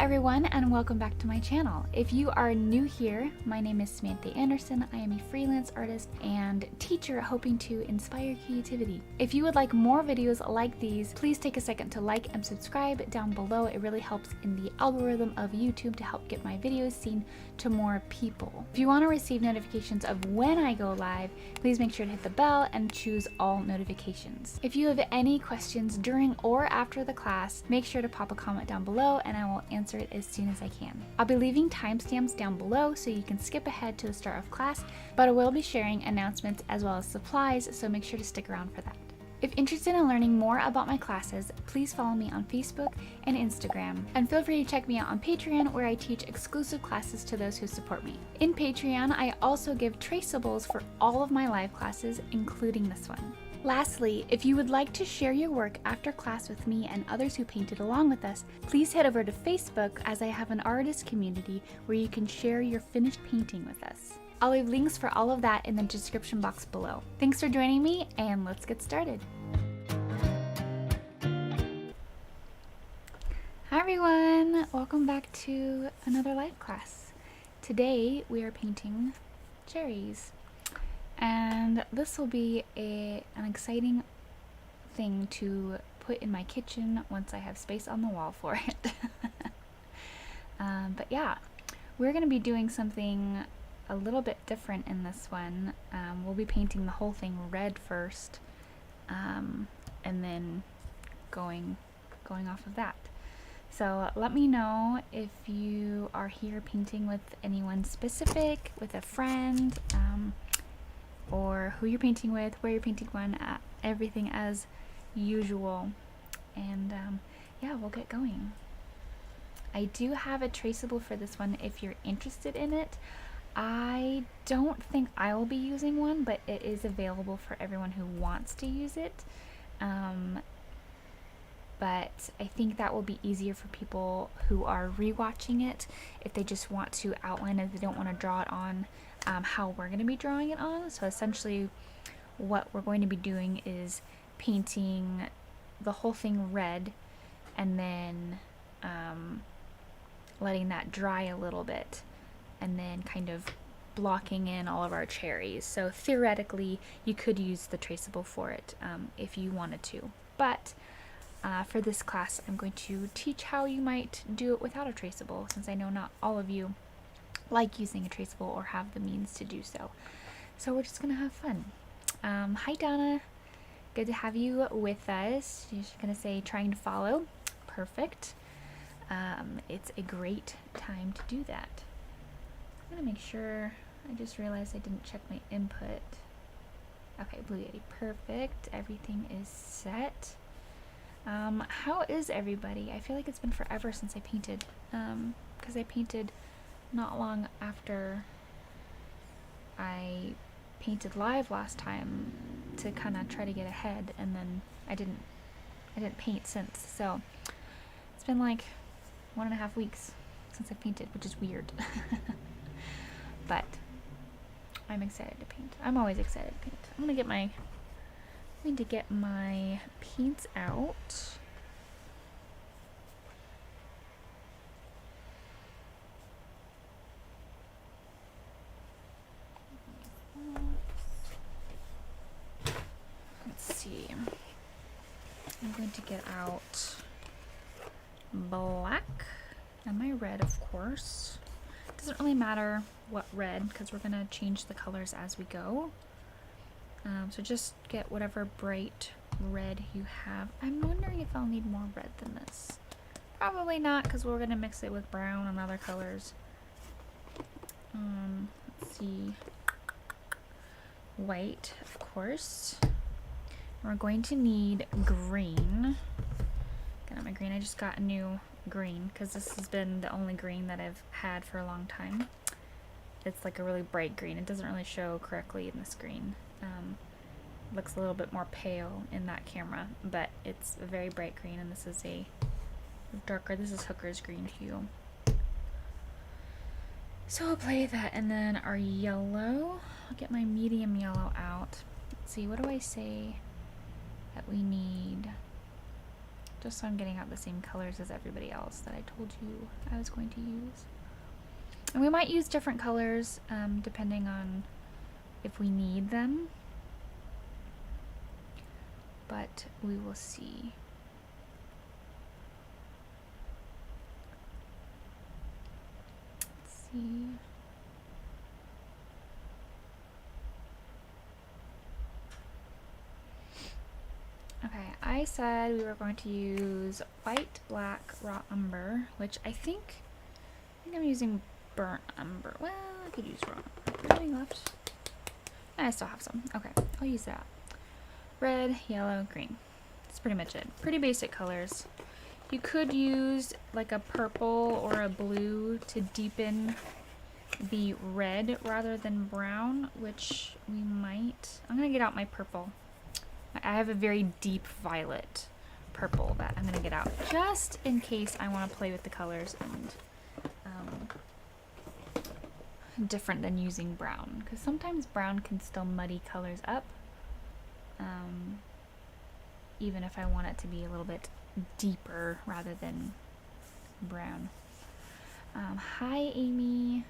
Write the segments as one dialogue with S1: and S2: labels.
S1: everyone, and welcome back to my channel. If you are new here, my name is Samantha Anderson. I am a freelance artist and teacher hoping to inspire creativity. If you would like more videos like these, please take a second to like and subscribe down below. It really helps in the algorithm of YouTube to help get my videos seen to more people. If you want to receive notifications of when I go live, please make sure to hit the bell and choose all notifications. If you have any questions during or after the class, make sure to pop a comment down below and I will answer it as soon as I can. I'll be leaving timestamps down below so you can skip ahead to the start of class, but I will be sharing announcements as well as supplies, so make sure to stick around for that. If interested in learning more about my classes, please follow me on Facebook and Instagram, and feel free to check me out on Patreon, where I teach exclusive classes to those who support me. In Patreon, I also give traceables for all of my live classes, including this one. Lastly, if you would like to share your work after class with me and others who painted along with us, please head over to Facebook, as I have an artist community where you can share your finished painting with us. I'll leave links for all of that in the description box below. Thanks for joining me, and let's get started. Hi everyone, welcome back to another live class. Today we are painting cherries. And this will be an exciting thing to put in my kitchen once I have space on the wall for it. But yeah, we're going to be doing something a little bit different in this one. We'll be painting the whole thing red first, and then going off of that. So let me know if you are here painting with anyone specific, with a friend, or who you're painting with, where you're painting one, everything as usual. And yeah, we'll get going. I do have a traceable for this one if you're interested in it. I don't think I will be using one, but it is available for everyone who wants to use it. But I think that will be easier for people who are rewatching it if they just want to outline it, they don't want to draw it on how we're going to be drawing it on. So essentially what we're going to be doing is painting the whole thing red and then letting that dry a little bit and then kind of blocking in all of our cherries. So theoretically you could use the traceable for it if you wanted to, but for this class I'm going to teach how you might do it without a traceable, since I know not all of you like using a traceable or have the means to do so. So we're just gonna have fun. Hi Donna, good to have you with us. You're just gonna say trying to follow. Perfect. It's a great time to do that. I'm gonna make sure, I just realized I didn't check my input. Okay, Blue Yeti, perfect. Everything is set. How is everybody? I feel like it's been forever since I painted, because I painted not long after I painted live last time to kind of try to get ahead, and then I didn't paint since. So it's been like 1.5 weeks since I painted, which is weird. But I'm excited to paint. I'm always excited to paint. I'm going to get my paints out. Let's see. I'm going to get out black and my red, of course. It doesn't really matter what red, because we're going to change the colors as we go. So just get whatever bright red you have. I'm wondering if I'll need more red than this. Probably not, because we're going to mix it with brown and other colors. Let's see. White, of course. We're going to need green. Got my green. I just got a new green because this has been the only green that I've had for a long time. It's like a really bright green. It doesn't really show correctly in this green. Looks a little bit more pale in that camera, but it's a very bright green, and this is a darker, this is Hooker's green hue. So I'll play that, and then our yellow, I'll get my medium yellow out. Let's see, what do I say that we need? just so I'm getting out the same colors as everybody else that I told you I was going to use. And we might use different colors depending on if we need them, but we will see. Let's see. Okay, I said we were going to use white, black, raw umber, which I think I'm using burnt umber. Well, I could use raw umber. Anything left? I still have some. Okay, I'll use that. Red, yellow, green. That's pretty much it. Pretty basic colors. You could use like a purple or a blue to deepen the red rather than brown, which we might. I'm gonna get out my purple. I have a very deep violet purple that I'm gonna get out just in case I want to play with the colors and different than using brown, because sometimes brown can still muddy colors up, even if I want it to be a little bit deeper rather than brown. Hi Amy,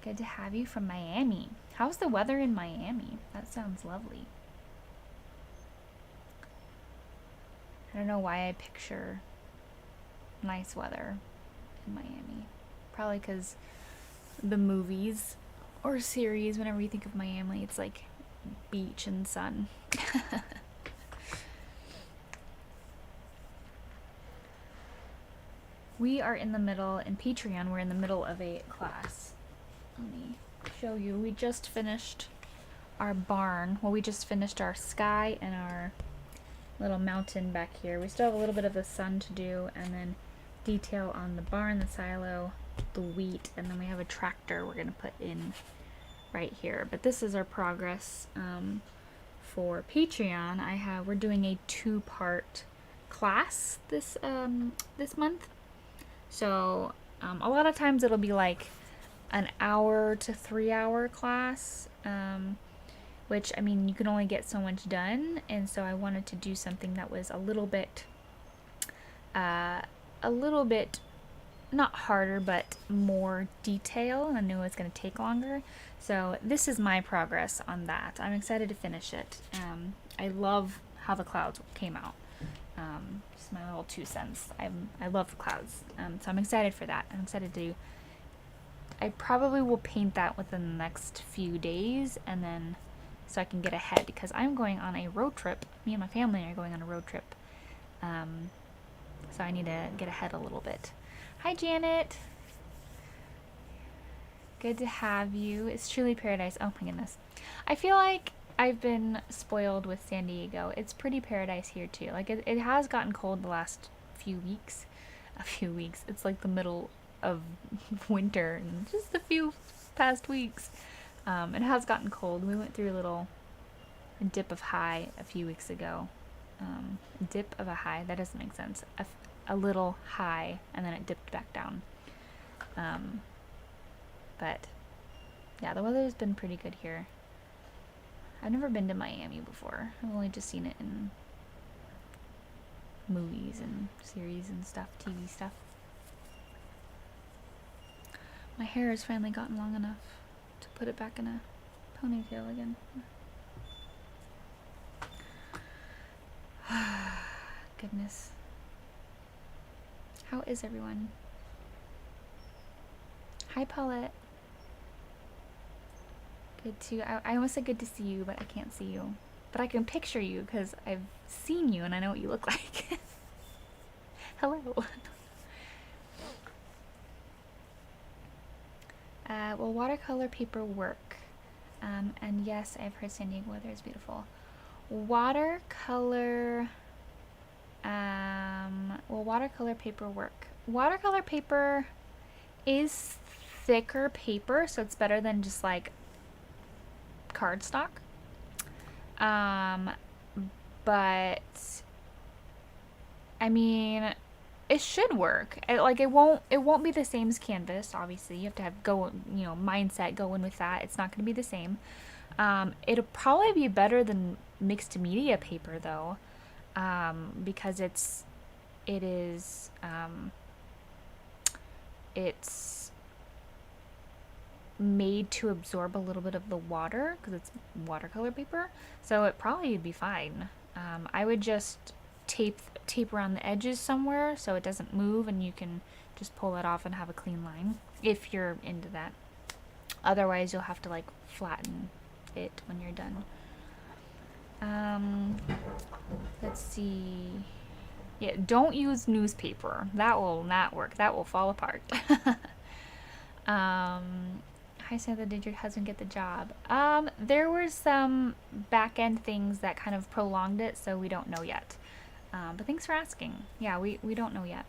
S1: good to have you from Miami. How's the weather in Miami? That sounds lovely. I don't know why I picture nice weather in Miami. Probably because the movies or series, whenever you think of Miami, it's like beach and sun. We are in the middle, in Patreon, we're in the middle of a class. Let me show you. We just finished our barn. Well, we just finished our sky and our little mountain back here. We still have a little bit of the sun to do, and then detail on the barn, the silo, the wheat, and then we have a tractor we're going to put in right here. But this is our progress for Patreon. We're doing a 2-part class this month. So a lot of times it'll be like an hour to 3-hour class, which, I mean, you can only get so much done, and so I wanted to do something that was a little bit not harder, but more detail, and I knew it was going to take longer. So this is my progress on that. I'm excited to finish it. I love how the clouds came out. Just my little 2 cents. I love the clouds. So I'm excited for that. I'm excited to. I probably will paint that within the next few days, and then so I can get ahead, because I'm going on a road trip. Me and my family are going on a road trip. So I need to get ahead a little bit. Hi, Janet. Good to have you. It's truly paradise. Oh my goodness. I feel like I've been spoiled with San Diego. It's pretty paradise here too. Like it has gotten cold the last few weeks. It's like the middle of winter and just a few past weeks. It has gotten cold. We went through a dip of high a few weeks ago. Dip of a high, that doesn't make sense. A little high, and then it dipped back down. But yeah, the weather has been pretty good here. I've never been to Miami before. I've only just seen it in movies and series and stuff, TV stuff. My hair has finally gotten long enough to put it back in a ponytail again. Goodness. How is everyone? Hi, Paulette. Good to. I almost said good to see you, but I can't see you. But I can picture you because I've seen you and I know what you look like. Hello. Will watercolor paper work? And yes, I've heard San Diego weather is beautiful. Watercolor. Will watercolor paper work? Watercolor paper is thicker paper, so it's better than just like cardstock. But I mean, it should work. It won't be the same as canvas. Obviously, you have to have mindset go in with that. It's not going to be the same. It'll probably be better than mixed media paper though. because it's made to absorb a little bit of the water because it's watercolor paper, so it probably would be fine. I would just tape around the edges somewhere so it doesn't move, and you can just pull it off and have a clean line if you're into that. Otherwise you'll have to like flatten it when you're done. Let's see. Yeah, don't use newspaper. That will not work. That will fall apart. Hi Samantha, did your husband get the job? There were some back end things that kind of prolonged it, so we don't know yet. But thanks for asking. Yeah, we don't know yet.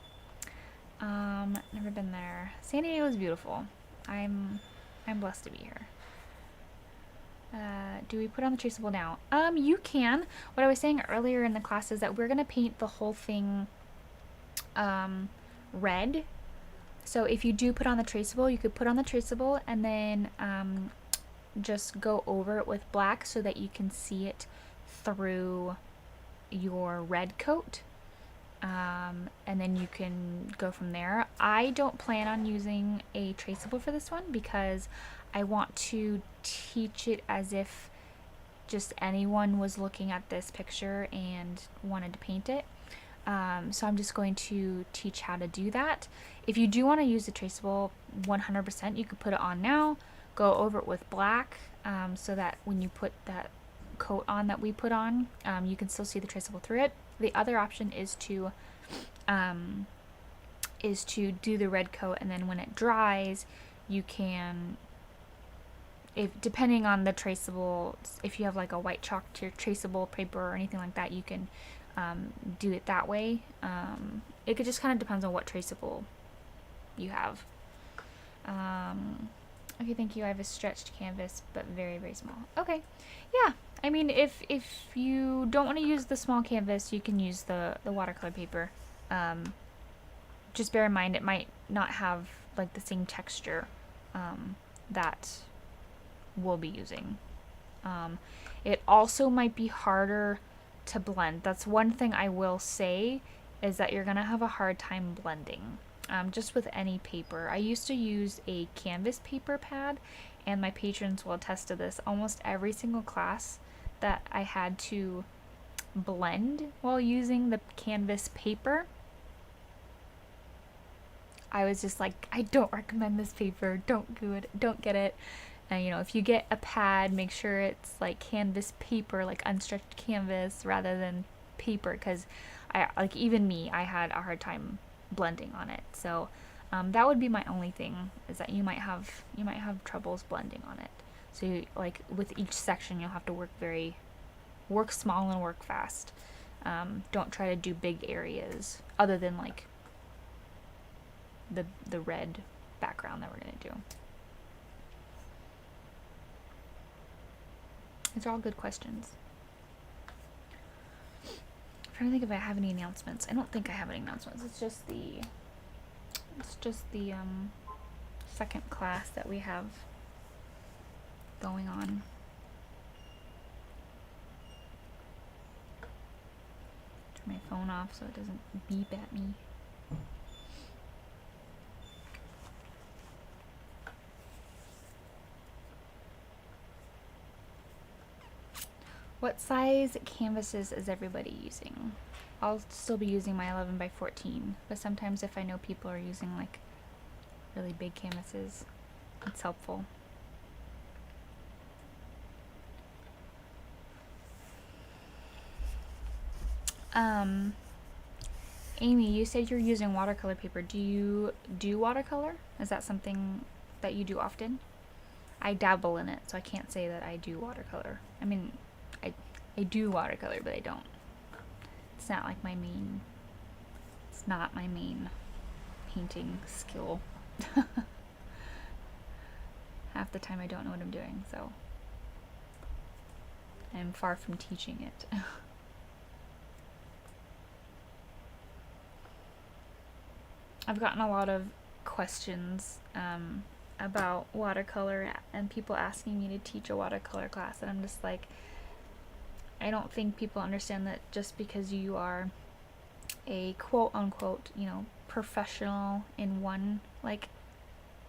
S1: Never been there. San Diego is beautiful. I'm blessed to be here. Do we put on the traceable now? You can. What I was saying earlier in the class is that we're gonna paint the whole thing red. So if you do put on the traceable, you could put on the traceable and then just go over it with black so that you can see it through your red coat. And then you can go from there. I don't plan on using a traceable for this one because I want to teach it as if just anyone was looking at this picture and wanted to paint it. So I'm just going to teach how to do that. If you do want to use the traceable 100%, you could put it on now, go over it with black, so that when you put that coat on that we put on, you can still see the traceable through it. The other option is to do the red coat, and then when it dries, you can, depending on the traceable, if you have like a white chalk traceable paper or anything like that, you can do it that way. It could just kind of depends on what traceable you have. Okay, thank you. I have a stretched canvas, but very, very small. Okay, yeah. I mean, if you don't want to use the small canvas, you can use the watercolor paper. Just bear in mind it might not have like the same texture that we'll be using. It also might be harder to blend. That's one thing I will say, is that you're gonna have a hard time blending, just with any paper. I used to use a canvas paper pad, and my patrons will attest to this. Almost every single class that I had to blend while using the canvas paper, I was just like, I don't recommend this paper, don't do it, don't get it. And you know, if you get a pad, make sure it's like canvas paper, like unstretched canvas rather than paper, because even me, I had a hard time blending on it. So that would be my only thing, is that you might have troubles blending on it. So you, like with each section, you'll have to work small and work fast. Don't try to do big areas other than like the red background that we're gonna do. These are all good questions. I'm trying to think if I have any announcements. I don't think I have any announcements. It's just the second class that we have going on. Turn my phone off so it doesn't beep at me. What size canvases is everybody using? I'll still be using my 11 by 14, but sometimes if I know people are using like really big canvases, it's helpful. Amy, you said you're using watercolor paper. Do you do watercolor? Is that something that you do often? I dabble in it, so I can't say that I do watercolor. I mean, I do watercolor, but I don't. It's not like my main painting skill. Half the time I don't know what I'm doing, so I'm far from teaching it. I've gotten a lot of questions about watercolor and people asking me to teach a watercolor class, and I'm just like, I don't think people understand that just because you are a quote unquote, you know, professional in one like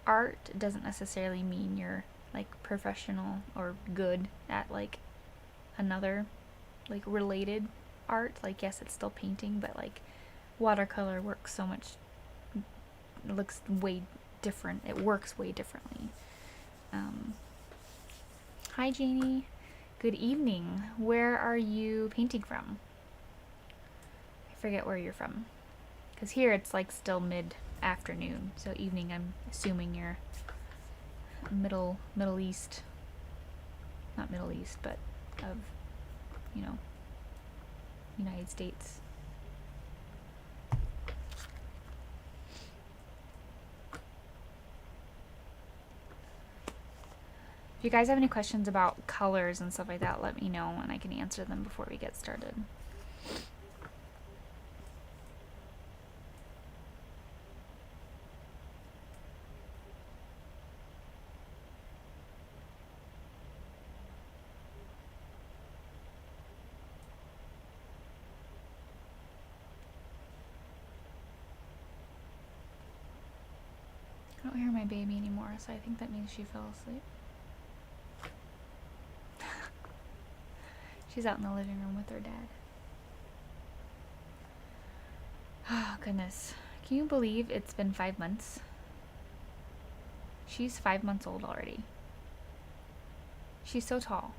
S1: art doesn't necessarily mean you're like professional or good at like another like related art. Like, yes, it's still painting, but like watercolor works so much, it looks way different, it works way differently. Hi Janie, good evening. Where are you painting from? I forget where you're from, because here it's like still mid-afternoon, so evening. I'm assuming you're Middle East, not Middle East, but of, you know, United States. If you guys have any questions about colors and stuff like that, let me know and I can answer them before we get started. I don't hear my baby anymore, so I think that means she fell asleep. She's out in the living room with her dad. Oh, goodness. Can you believe it's been 5 months? She's 5 months old already. She's so tall.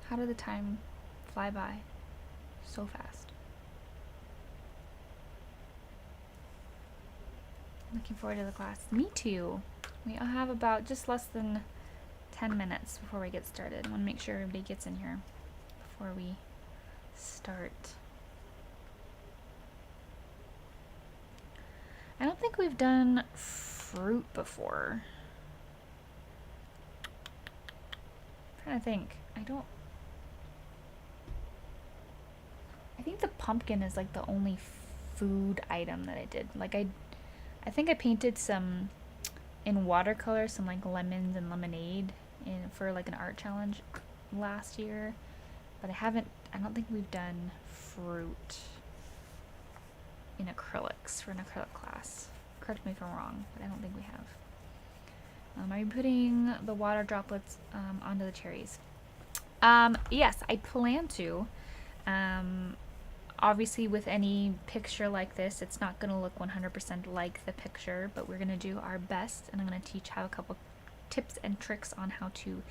S1: How did the time fly by so fast? Looking forward to the class. Me too. We have about just less than 10 minutes before we get started. I want to make sure everybody gets in here before we start. I don't think we've done fruit before. I'm trying to think. I think the pumpkin is like the only food item that I did. Like I think I painted some in watercolor, some like lemons and lemonade for like an art challenge last year, but I don't think we've done fruit in acrylics for an acrylic class. Correct me if I'm wrong, but I don't think we have. Are you putting the water droplets onto the cherries? Yes, I plan to. Obviously with any picture like this, it's not going to look 100% like the picture, but we're going to do our best, and I'm going to teach how a couple tips and tricks on how to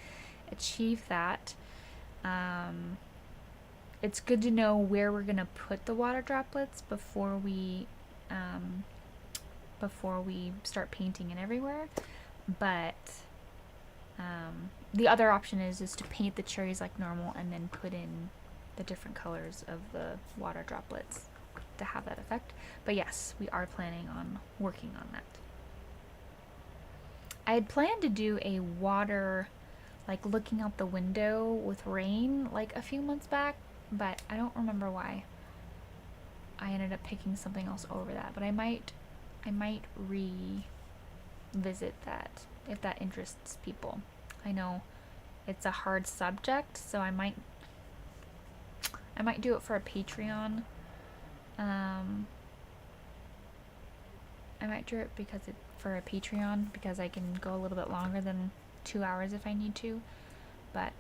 S1: achieve that. It's good to know where we're going to put the water droplets before we start painting it everywhere, but the other option is to paint the cherries like normal and then put in the different colors of the water droplets to have that effect. But yes, we are planning on working on that. I had planned to do a water, like looking out the window with rain, like a few months back, but I don't remember why I ended up picking something else over that. But I might revisit that if that interests people. I know it's a hard subject, so I might do it for a Patreon. I might do it for a Patreon because I can go a little bit longer than 2 hours if I need to. But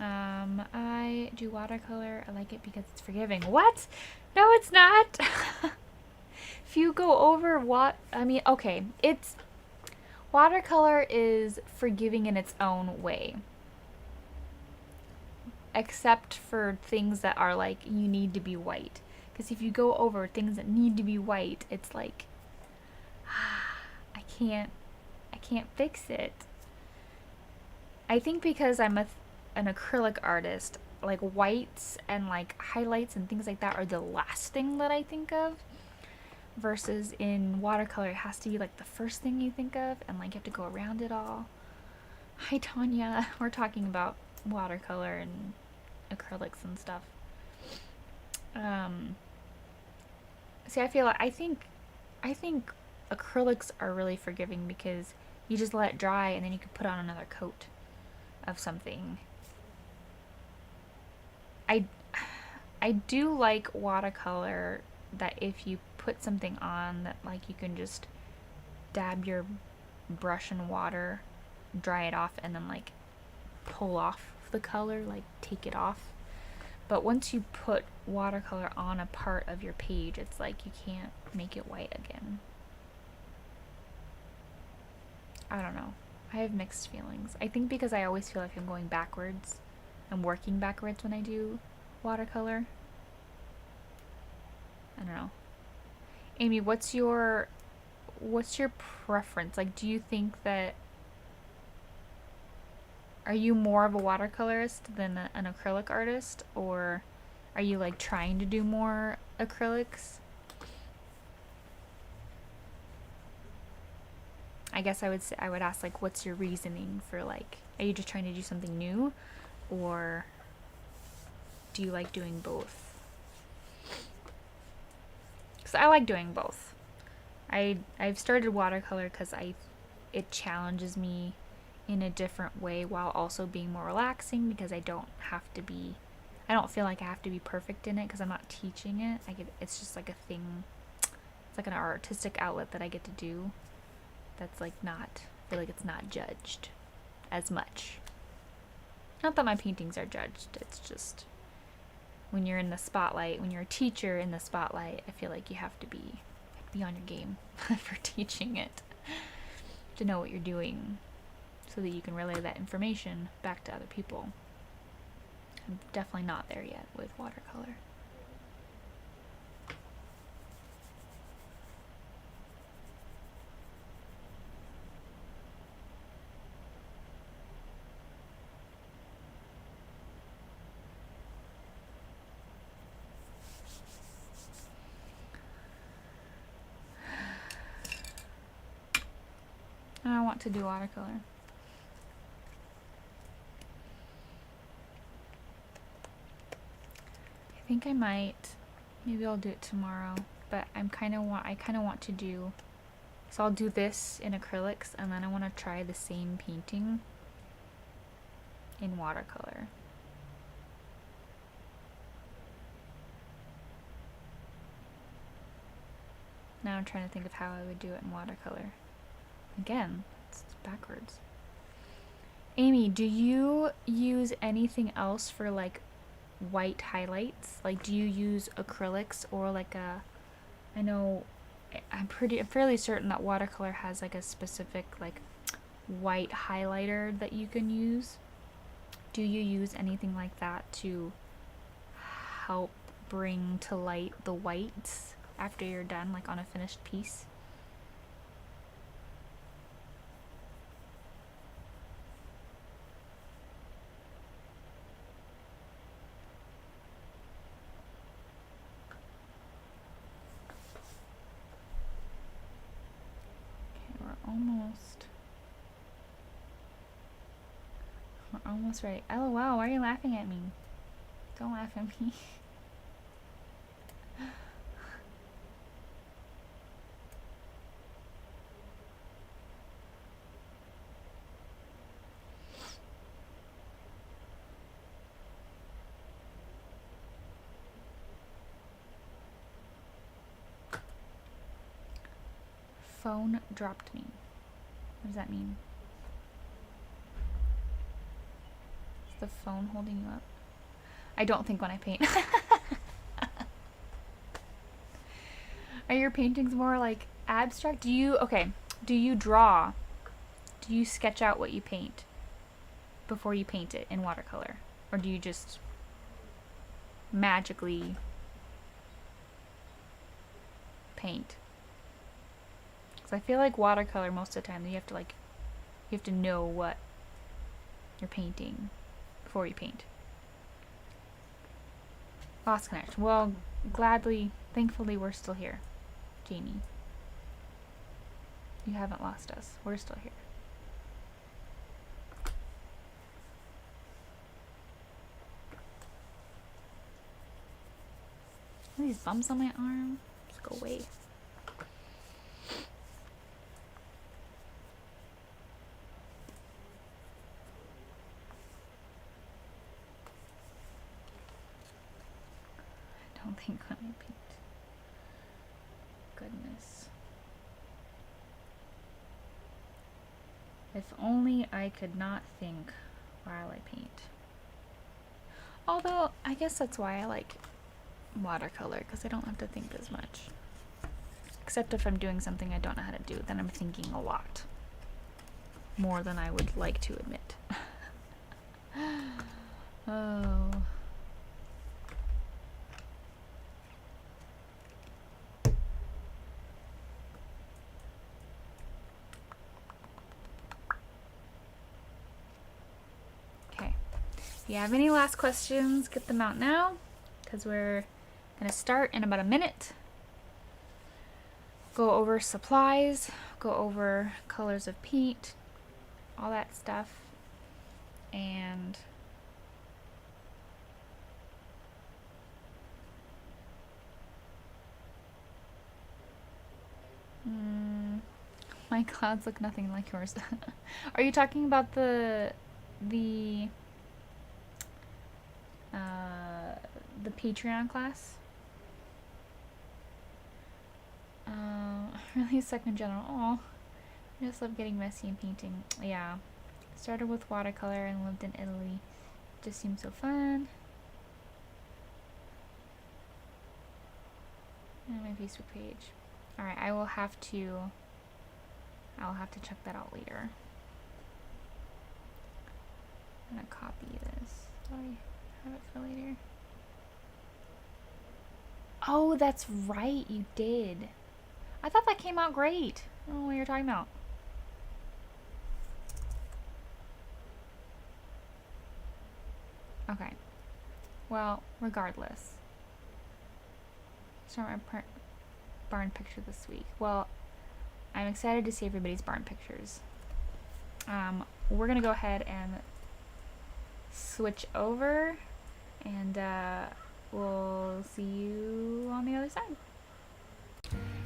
S1: I do watercolor. I like it because it's forgiving. What? No, it's not. If you go over okay, it's watercolor is forgiving in its own way. Except for things that are like you need to be white, because if you go over things that need to be white, it's like I can't fix it. I think because I'm an acrylic artist, like whites and like highlights and things like that are the last thing that I think of, versus in watercolor it has to be like the first thing you think of, and like you have to go around it all. Hi Tanya, we're talking about watercolor and acrylics and stuff. See, I think acrylics are really forgiving because You just let it dry and then you can put on another coat of something. I do like watercolor that if you put something on that like you can just dab your brush in water, dry it off, and then like pull off the color, like take it off. But once you put watercolor on a part of your page, it's like you can't make it white again. I don't know. I have mixed feelings. I think because I always feel like I'm going backwards. I'm working backwards when I do watercolor. I don't know. Amy, what's your preference? Like, do you think that, are you more of a watercolorist than an acrylic artist, or are you like trying to do more acrylics? I guess I would ask, like, what's your reasoning for, like, are you just trying to do something new, or do you like doing both? Because I like doing both. I've started watercolor because it challenges me in a different way while also being more relaxing, because I don't feel like I have to be perfect in it because I'm not teaching it. It's just like a thing. It's like an artistic outlet that I get to do. That's like I feel like it's not judged as much. Not that my paintings are judged. It's just when you're in the spotlight, when you're a teacher in the spotlight, I feel like you have to be on your game for teaching it, to know what you're doing so that you can relay that information back to other people. I'm definitely not there yet with watercolor. I want to do watercolor. I think I might. Maybe I'll do it tomorrow. But I kind of want to do. So I'll do this in acrylics, and then I want to try the same painting in watercolor. Now I'm trying to think of how I would do it in watercolor. Again, it's backwards. Amy, do you use anything else for like white highlights? Like, do you use acrylics or like I know I'm fairly certain that watercolor has like a specific like white highlighter that you can use. Do you use anything like that to help bring to light the whites after you're done, like on a finished piece? We're almost ready. LOL, why are you laughing at me? Don't laugh at me. Phone dropped me. What does that mean? Is the phone holding you up? I don't think when I paint. Are your paintings more like abstract? Do you draw? Do you sketch out what you paint before you paint it in watercolor? Or do you just magically paint? Because I feel like watercolor most of the time you have to know what you're painting before you paint. Lost connection. Well, thankfully we're still here, Jamie. You haven't lost us. We're still here. Are these bumps on my arm? Just go away. think when I paint. Goodness. If only I could not think while I paint. Although, I guess that's why I like watercolor, because I don't have to think as much. Except if I'm doing something I don't know how to do, then I'm thinking a lot. More than I would like to admit. Oh. Okay. If you have any last questions, get them out now, because we're gonna start in about a minute. Go over supplies, go over colors of paint, all that stuff, and my clouds look nothing like yours. Are you talking about the Patreon class? Really suck in general. Oh, I just love getting messy and painting. Yeah, started with watercolor and lived in Italy. Just seems so fun. And my Facebook page. All right, I'll have to check that out later. I'm gonna copy this. Do I have it for later? Oh, that's right, you did. I thought that came out great. I don't know what you're talking about. Okay. Well, regardless. Start my barn picture this week. Well, I'm excited to see everybody's barn pictures. We're gonna go ahead and switch over, and we'll see you on the other side.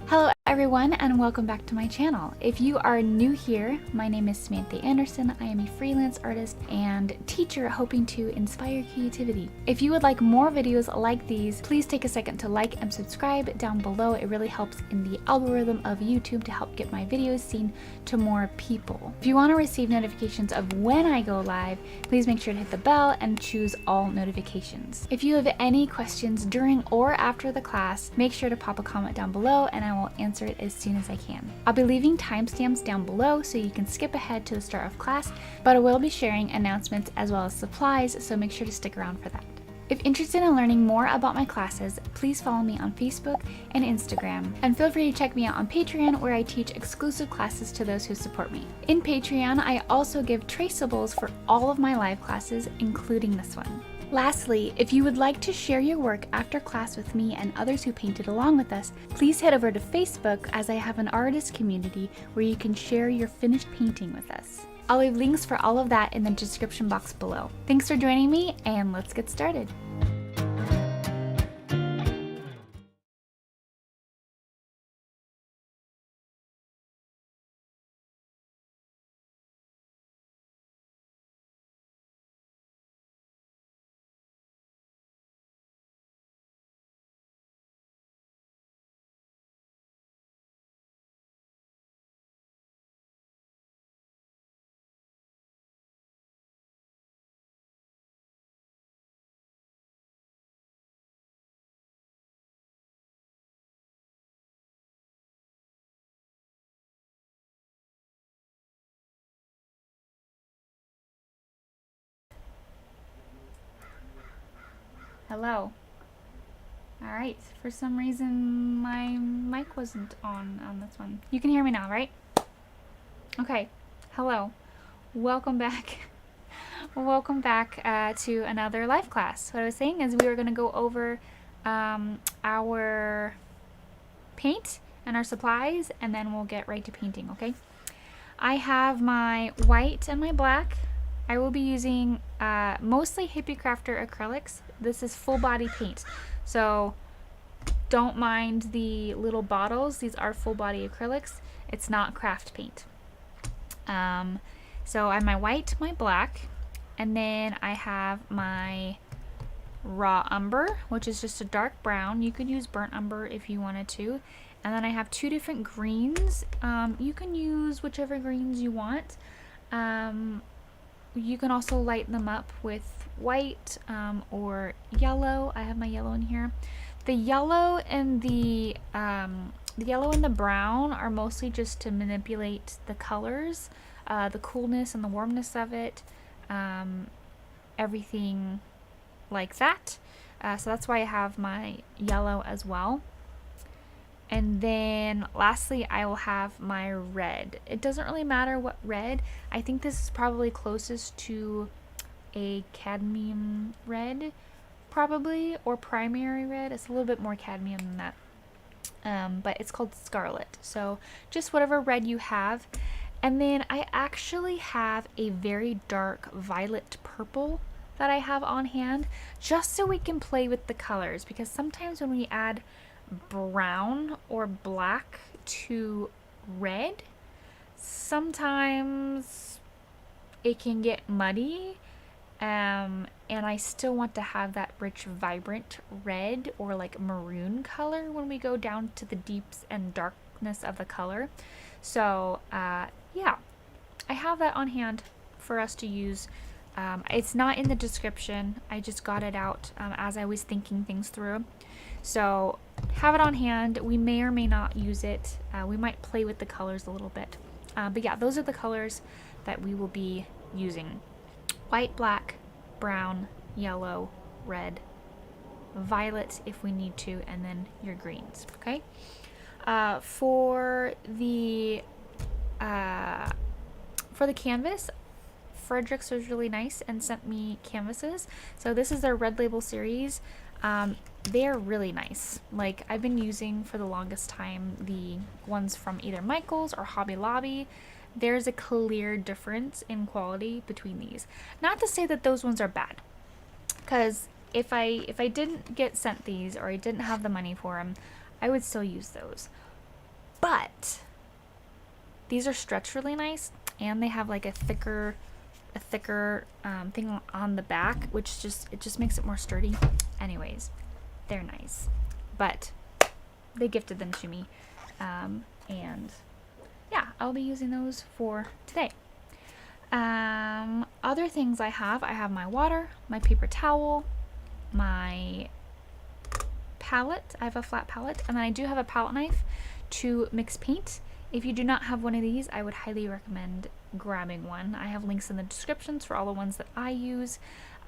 S1: Hello everyone, and welcome back to my channel. If you are new here, my name is Samantha Anderson. I am a freelance artist and teacher hoping to inspire creativity. If you would like more videos like these, please take a second to like and subscribe down below. It really helps in the algorithm of YouTube to help get my videos seen to more people. If you want to receive notifications of when I go live, please make sure to hit the bell and choose all notifications. If you have any questions during or after the class, make sure to pop a comment down below and I will answer it as soon as I can. I'll be leaving timestamps down below so you can skip ahead to the start of class, but I will be sharing announcements as well as supplies, so make sure to stick around for that. If interested in learning more about my classes, please follow me on Facebook and Instagram, and feel free to check me out on Patreon, where I teach exclusive classes to those who support me. In Patreon, I also give traceables for all of my live classes, including this one. Lastly, if you would like to share your work after class with me and others who painted along with us, please head over to Facebook, as I have an artist community where you can share your finished painting with us. I'll leave links for all of that in the description box below. Thanks for joining me, and let's get started. Hello. Alright, for some reason my mic wasn't on this one. You can hear me now, right? Okay, hello. Welcome back. Welcome back to another live class. What I was saying is we were going to go over our paint and our supplies, and then we'll get right to painting, okay? I have my white and my black. I will be using mostly Hippie Crafter acrylics. This is full body paint, so don't mind the little bottles. These are full body acrylics. It's not craft paint. So I have my white, my black, and then I have my raw umber, which is just a dark brown. You could use burnt umber if you wanted to. And then I have 2 different greens. You can use whichever greens you want. You can also lighten them up with white or yellow. I have my yellow in here. The yellow and the brown are mostly just to manipulate the colors, the coolness and the warmness of it, everything like that. So that's why I have my yellow as well. And then lastly, I will have my red. It doesn't really matter what red. I think this is probably closest to a cadmium red, probably, or primary red. It's a little bit more cadmium than that. But it's called Scarlet. So just whatever red you have. And then I actually have a very dark violet purple that I have on hand, just so we can play with the colors, because sometimes when we add brown or black to red, sometimes it can get muddy, and I still want to have that rich vibrant red or like maroon color when we go down to the deeps and darkness of the color. So yeah, I have that on hand for us to use. It's not in the description, I just got it out as I was thinking things through. So have it on hand. We may or may not use it. We might play with the colors a little bit. But yeah, those are the colors that we will be using. White, black, brown, yellow, red, violet if we need to, and then your greens, okay? For the canvas, Fredericks was really nice and sent me canvases. So this is their Red Label series. They're really nice. Like, I've been using for the longest time the ones from either Michaels or Hobby Lobby. There's a clear difference in quality between these. Not to say that those ones are bad, because if I didn't get sent these, or I didn't have the money for them, I would still use those. But these are stretched really nice, and they have like a thicker thing on the back, which just makes it more sturdy. Anyways, they're nice, but they gifted them to me, and yeah, I'll be using those for today. Other things I have my water, my paper towel, my palette. I have a flat palette, and then I do have a palette knife to mix paint. If you do not have one of these, I would highly recommend grabbing one. I have links in the descriptions for all the ones that I use.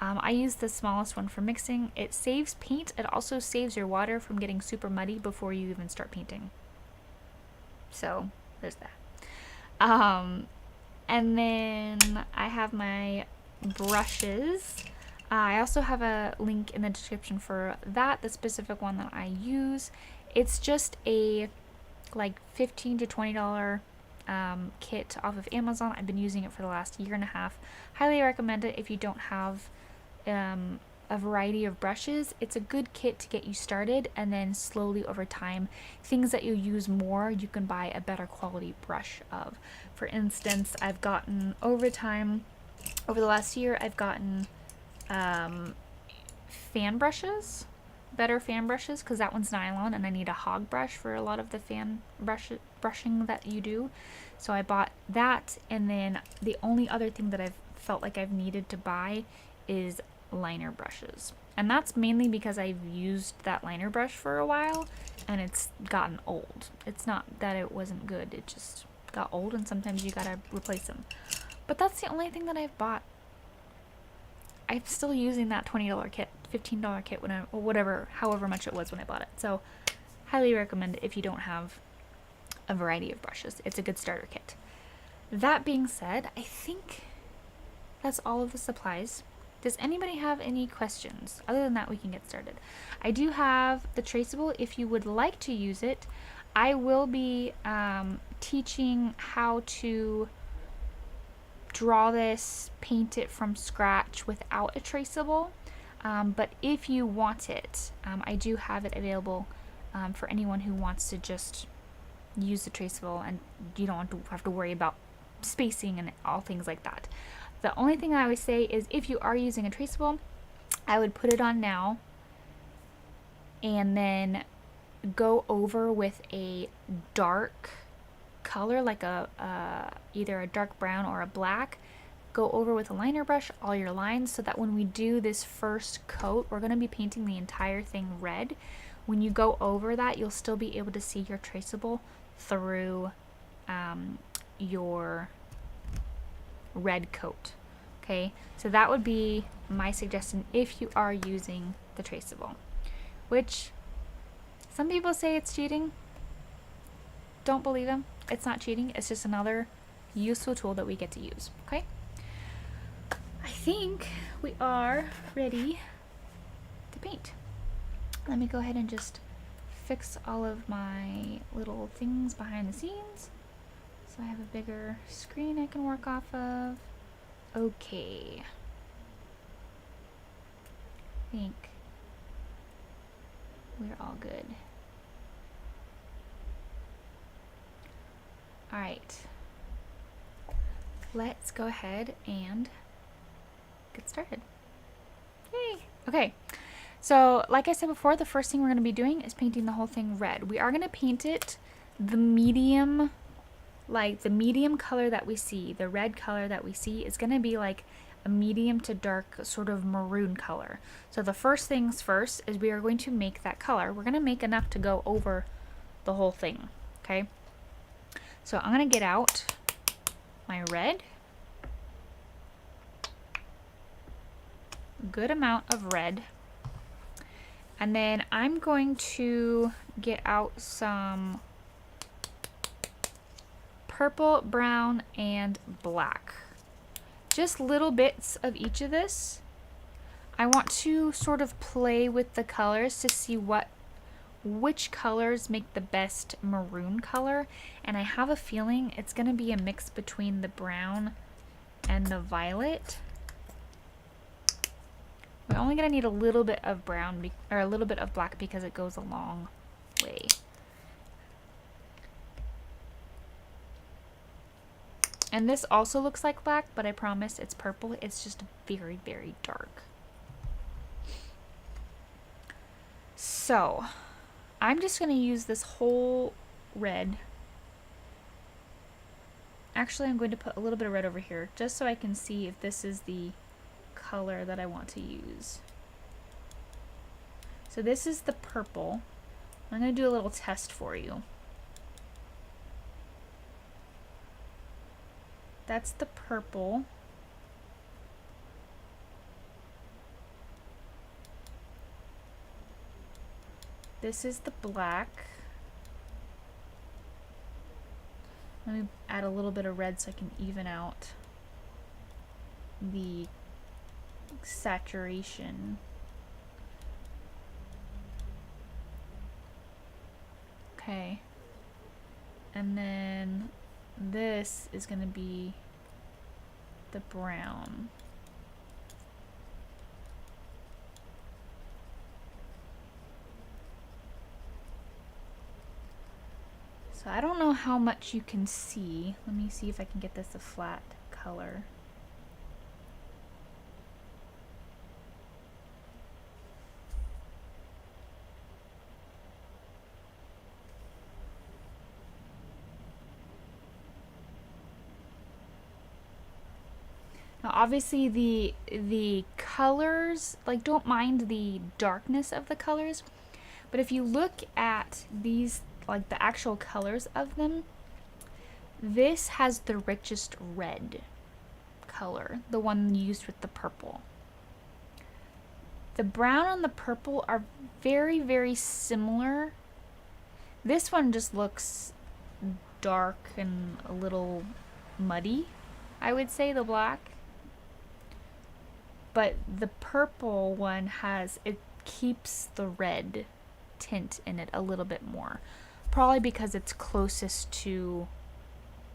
S1: I use the smallest one for mixing. It saves paint. It also saves your water from getting super muddy before you even start painting. So there's that. And then I have my brushes. I also have a link in the description for that, the specific one that I use. It's just a like $15 to $20 kit off of Amazon. I've been using it for the last year and a half. Highly recommend it if you don't have a variety of brushes. It's a good kit to get you started, and then slowly over time, things that you use more, you can buy a better quality brush of. For instance, I've gotten over the last year, I've gotten fan brushes, better fan brushes, because that one's nylon and I need a hog brush for a lot of the fan brushing that you do. So I bought that, and then the only other thing that I've felt like I've needed to buy is liner brushes. And that's mainly because I've used that liner brush for a while and it's gotten old. It's not that it wasn't good, it just got old and sometimes you gotta replace them. But that's the only thing that I've bought. I'm still using that $20 kit, $15 kit, however much it was when I bought it. So highly recommend it if you don't have a variety of brushes. It's a good starter kit. That being said, I think that's all of the supplies. Does anybody have any questions? Other than that, we can get started. I do have the traceable if you would like to use it. I will be teaching how to draw this, paint it from scratch without a traceable. But if you want it, I do have it available for anyone who wants to just use the traceable, and you don't have to worry about spacing and all things like that. The only thing I always say is if you are using a traceable, I would put it on now and then go over with a dark color, like either a dark brown or a black. Go over with a liner brush all your lines, so that when we do this first coat, we're going to be painting the entire thing red. When you go over that, you'll still be able to see your traceable through your red coat. Okay, so that would be my suggestion if you are using the traceable, which some people say it's cheating. Don't believe them. It's not cheating. It's just another useful tool that we get to use. Okay, I think we are ready to paint. Let me go ahead and just fix all of my little things behind the scenes so I have a bigger screen I can work off of. Okay, I think we're all good. All right, let's go ahead and get started. Yay! Okay, so like I said before, the first thing we're going to be doing is painting the whole thing red. We are going to paint it the medium, like the medium color that we see, the red color that we see is going to be like a medium to dark sort of maroon color. So the first things first is we are going to make that color. We're going to make enough to go over the whole thing, okay? So I'm going to get out my red. Good amount of red. And then I'm going to get out some purple, brown, and black. Just little bits of each of this. I want to sort of play with the colors to see which colors make the best maroon color, and I have a feeling it's going to be a mix between the brown and the violet. We're only going to need a little bit of brown or a little bit of black because it goes a long way. And this also looks like black, but I promise it's purple. It's just very, very dark. So I'm just going to use this whole red. Actually, I'm going to put a little bit of red over here just so I can see if this is the color that I want to use. So this is the purple. I'm going to do a little test for you. That's the purple. This is the black. Let me add a little bit of red so I can even out the saturation. Okay. And then this is going to be the brown. So I don't know how much you can see. Let me see if I can get this a flat color. Now obviously the colors, like, don't mind the darkness of the colors, but if you look at these, like the actual colors of them, this has the richest red color, the one used with the purple. The brown and the purple are very, very similar. This one just looks dark and a little muddy, I would say, the black. But the purple one it keeps the red tint in it a little bit more. Probably because it's closest to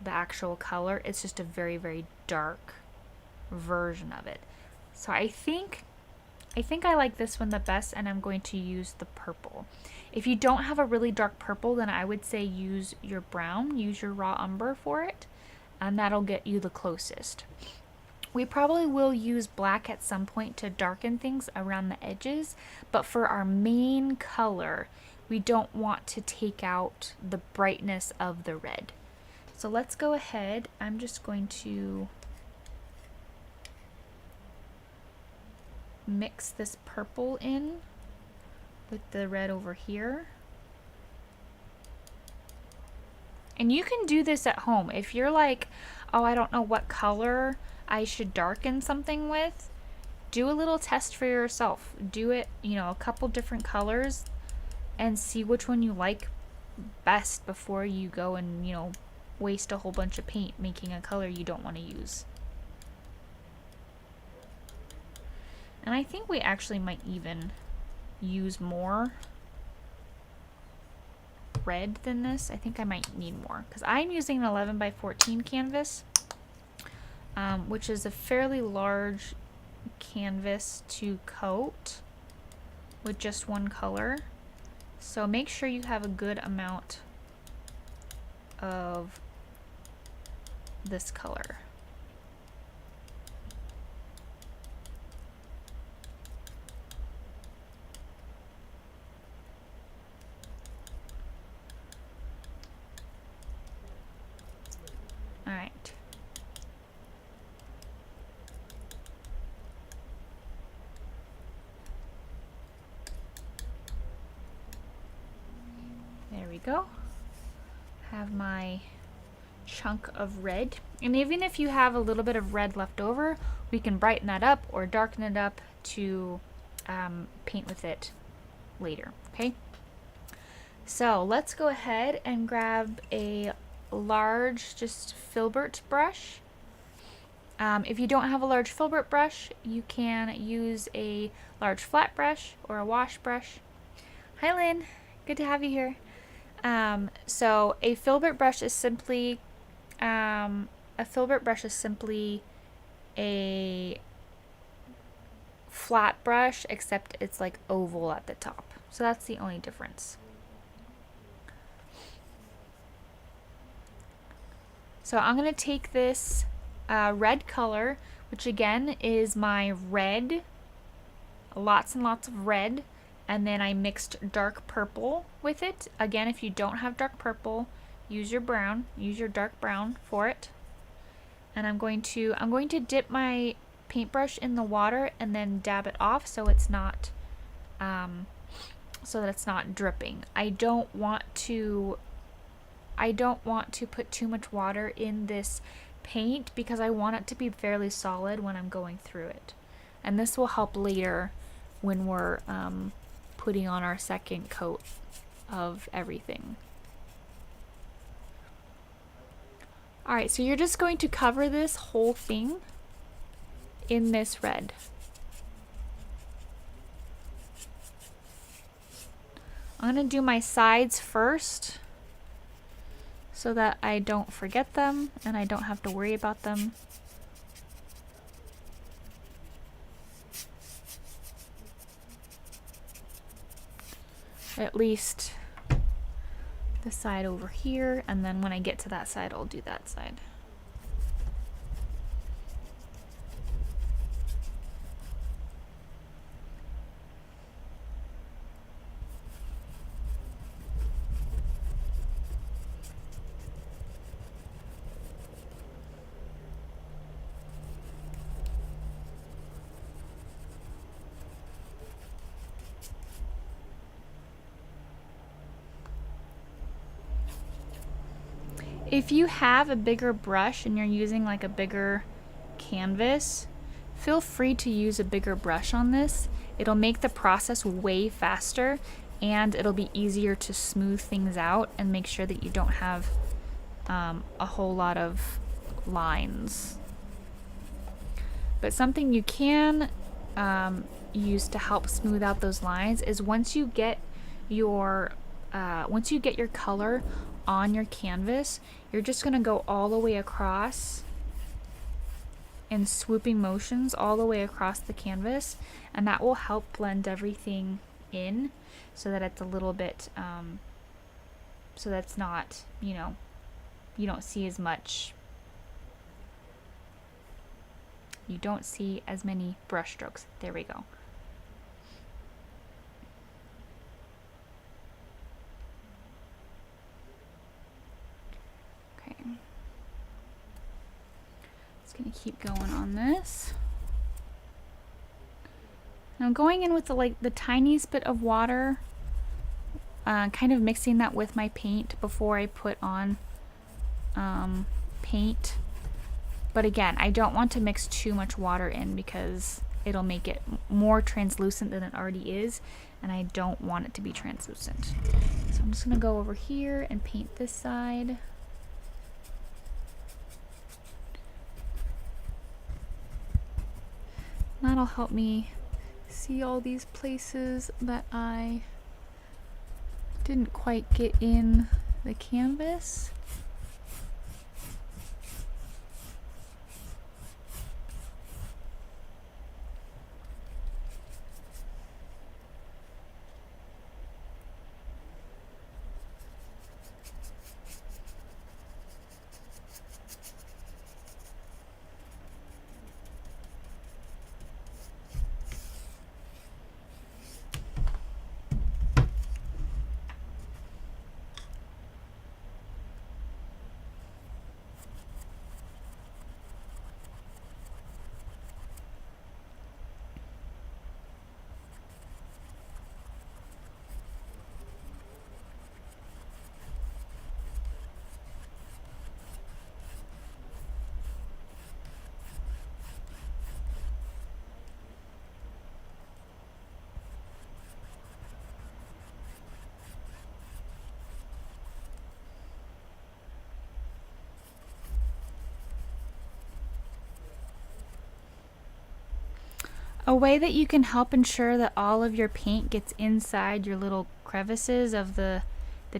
S1: the actual color. It's just a very, very dark version of it. So I think I like this one the best, and I'm going to use the purple. If you don't have a really dark purple, then I would say use your brown, use your raw umber for it, and that'll get you the closest. We probably will use black at some point to darken things around the edges, but for our main color, we don't want to take out the brightness of the red. So let's go ahead. I'm just going to mix this purple in with the red over here. And you can do this at home. If you're like, oh, I don't know what color I should darken something with, do a little test for yourself. Do it, you know, a couple different colors and see which one you like best before you go and, you know, waste a whole bunch of paint making a color you don't want to use. And I think we actually might even use more red than this. I think I might need more because I'm using an 11 by 14 canvas, which is a fairly large canvas to coat with just one color. So make sure you have a good amount of this color. All right. There we go. Have my chunk of red. And even if you have a little bit of red left over, we can brighten that up or darken it up to paint with it later, okay? So let's go ahead and grab a large, just filbert brush. If you don't have a large filbert brush, you can use a large flat brush or a wash brush. Hi Lynn, good to have you here. So a filbert brush is simply a flat brush, except it's like oval at the top. So that's the only difference. So I'm going to take this red color, which again is my red, lots and lots of red, and then I mixed dark purple with it. Again, if you don't have dark purple, use your brown, use your dark brown for it. And I'm going to dip my paintbrush in the water and then dab it off so it's not so that it's not dripping. I don't want to put too much water in this paint because I want it to be fairly solid when I'm going through it. And this will help later when we're putting on our second coat of everything. Alright, so you're just going to cover this whole thing in this red. I'm going to do my sides first so that I don't forget them and I don't have to worry about them. At least the side over here, and then when I get to that side, I'll do that side. If you have a bigger brush and you're using like a bigger canvas, feel free to use a bigger brush on this. It'll make the process way faster and it'll be easier to smooth things out and make sure that you don't have a whole lot of lines. But something you can use to help smooth out those lines is once you get your color on your canvas, you're just going to go all the way across in swooping motions all the way across the canvas, and that will help blend everything in so that it's a little bit so that's not, you know, you don't see as much you don't see as many brush strokes. There we go. Okay. Just gonna keep going on this. I'm going in with the tiniest bit of water, kind of mixing that with my paint before I put on paint. But again, I don't want to mix too much water in because it'll make it more translucent than it already is, and I don't want it to be translucent. So I'm just gonna go over here and paint this side. That'll help me see all these places that I didn't quite get in the canvas. A way that you can help ensure that all of your paint gets inside your little crevices of the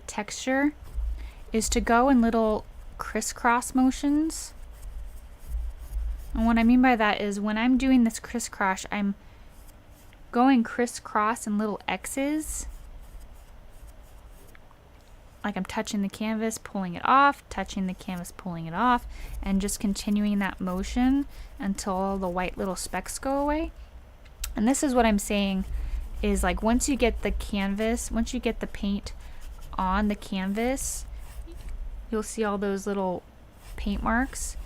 S1: texture is to go in little crisscross motions. And what I mean by that is when I'm doing this crisscross, I'm going crisscross in little X's. Like I'm touching the canvas, pulling it off, touching the canvas, pulling it off, and just continuing that motion until all the white little specks go away. And this is what I'm saying is, like, once you get the canvas, once you get the paint on the canvas, you'll see all those little paint marks.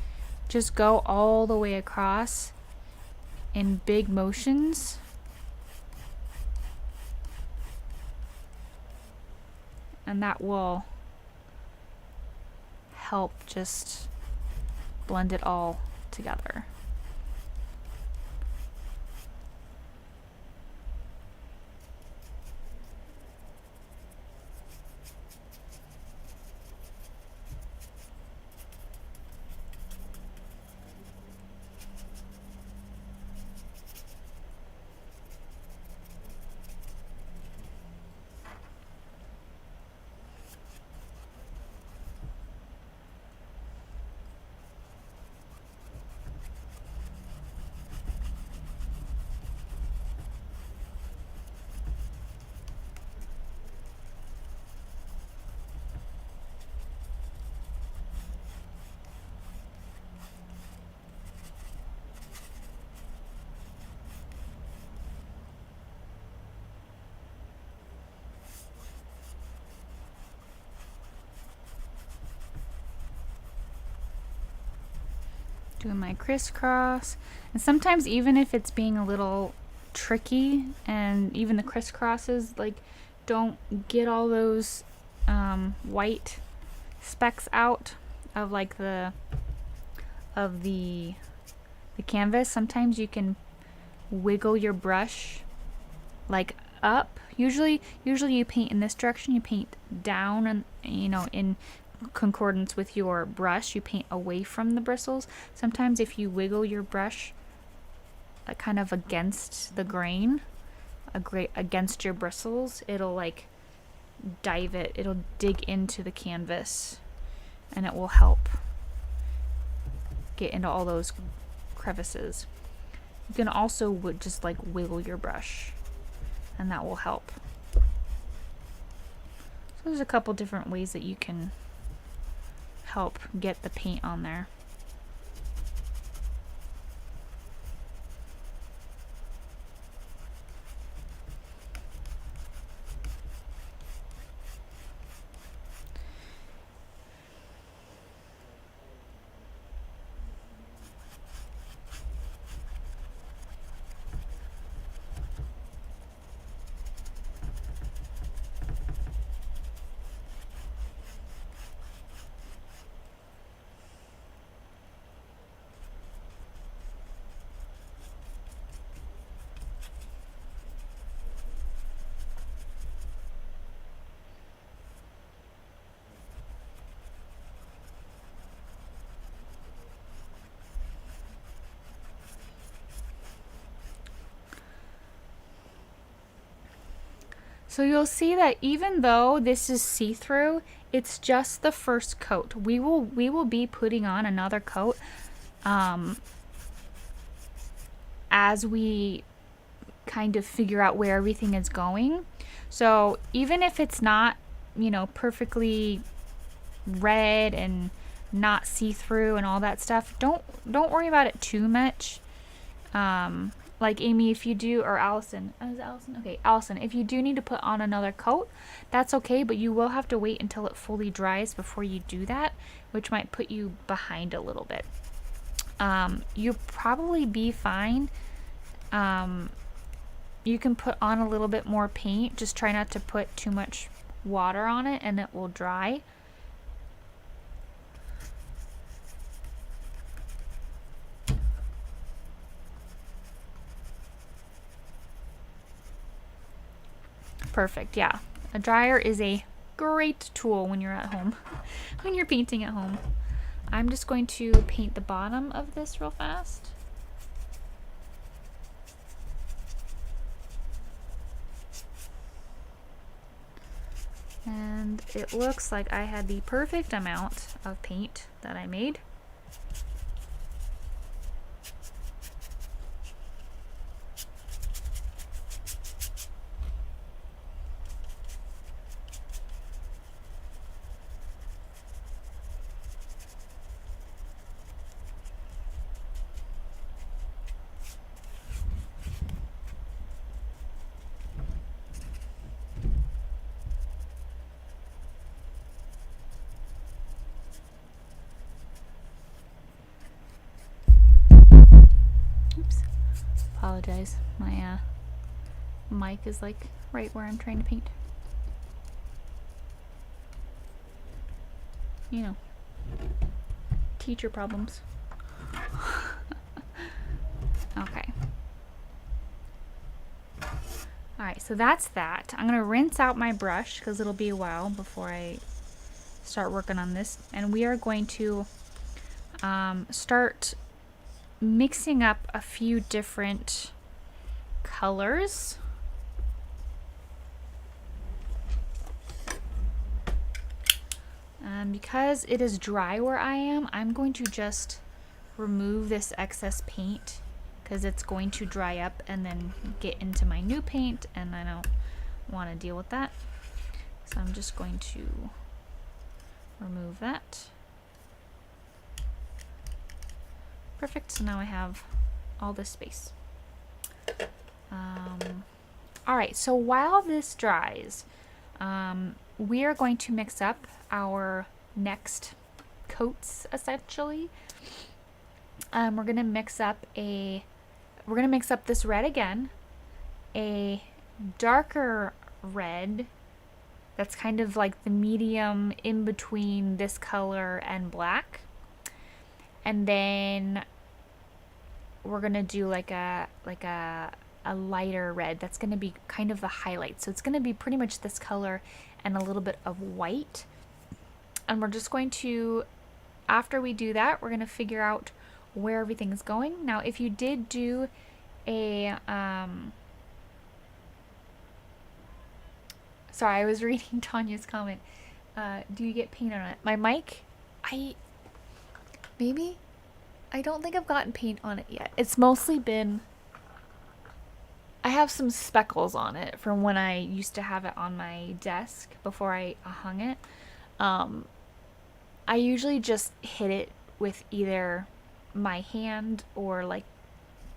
S1: Just go all the way across in big motions. And that will help just blend it all together. Doing my crisscross, and sometimes even if it's being a little tricky and even the crisscrosses like don't get all those white specks out of like the canvas, sometimes you can wiggle your brush like up. Usually you paint in this direction, you paint down, and you know, in concordance with your brush, you paint away from the bristles. Sometimes if you wiggle your brush kind of against the grain, against your bristles, it'll like it'll dig into the canvas, and it will help get into all those crevices. You can also just like wiggle your brush, and that will help. So there's a couple different ways that you can help get the paint on there. So you'll see that even though this is see-through, it's just the first coat. We will be putting on another coat as we kind of figure out where everything is going. So even if it's not, you know, perfectly red and not see-through and all that stuff, don't worry about it too much. Like Amy, if you do, or Allison, is it Allison? Okay, Allison, if you do need to put on another coat, that's okay, but you will have to wait until it fully dries before you do that, which might put you behind a little bit. You'll probably be fine. You can put on a little bit more paint, just try not to put too much water on it and it will dry. Perfect, yeah. A dryer is a great tool when you're at home, when you're painting at home. I'm just going to paint the bottom of this real fast. And it looks like I had the perfect amount of paint that I made. Oops, apologize. My mic is like right where I'm trying to paint. You know, teacher problems. Okay. Alright, so that's that. I'm going to rinse out my brush because it'll be a while before I start working on this. And we are going to start mixing up a few different colors. Because it is dry where I am, I'm going to just remove this excess paint because it's going to dry up and then get into my new paint, and I don't want to deal with that. So I'm just going to remove that. Perfect, so now I have all this space. Alright, so while this dries, we are going to mix up our next coats essentially. We're gonna mix up this red again, a darker red that's kind of like the medium in between this color and black, and then we're gonna do like a lighter red that's gonna be kind of the highlight. So it's gonna be pretty much this color and a little bit of white. And we're just going to, after we do that, we're gonna figure out where everything is going. Now, if you did do a, sorry, I was reading Tanya's comment. Do you get paint on it? My mic, I don't think I've gotten paint on it yet. It's mostly been, I have some speckles on it from when I used to have it on my desk before I hung it. I usually just hit it with either my hand or like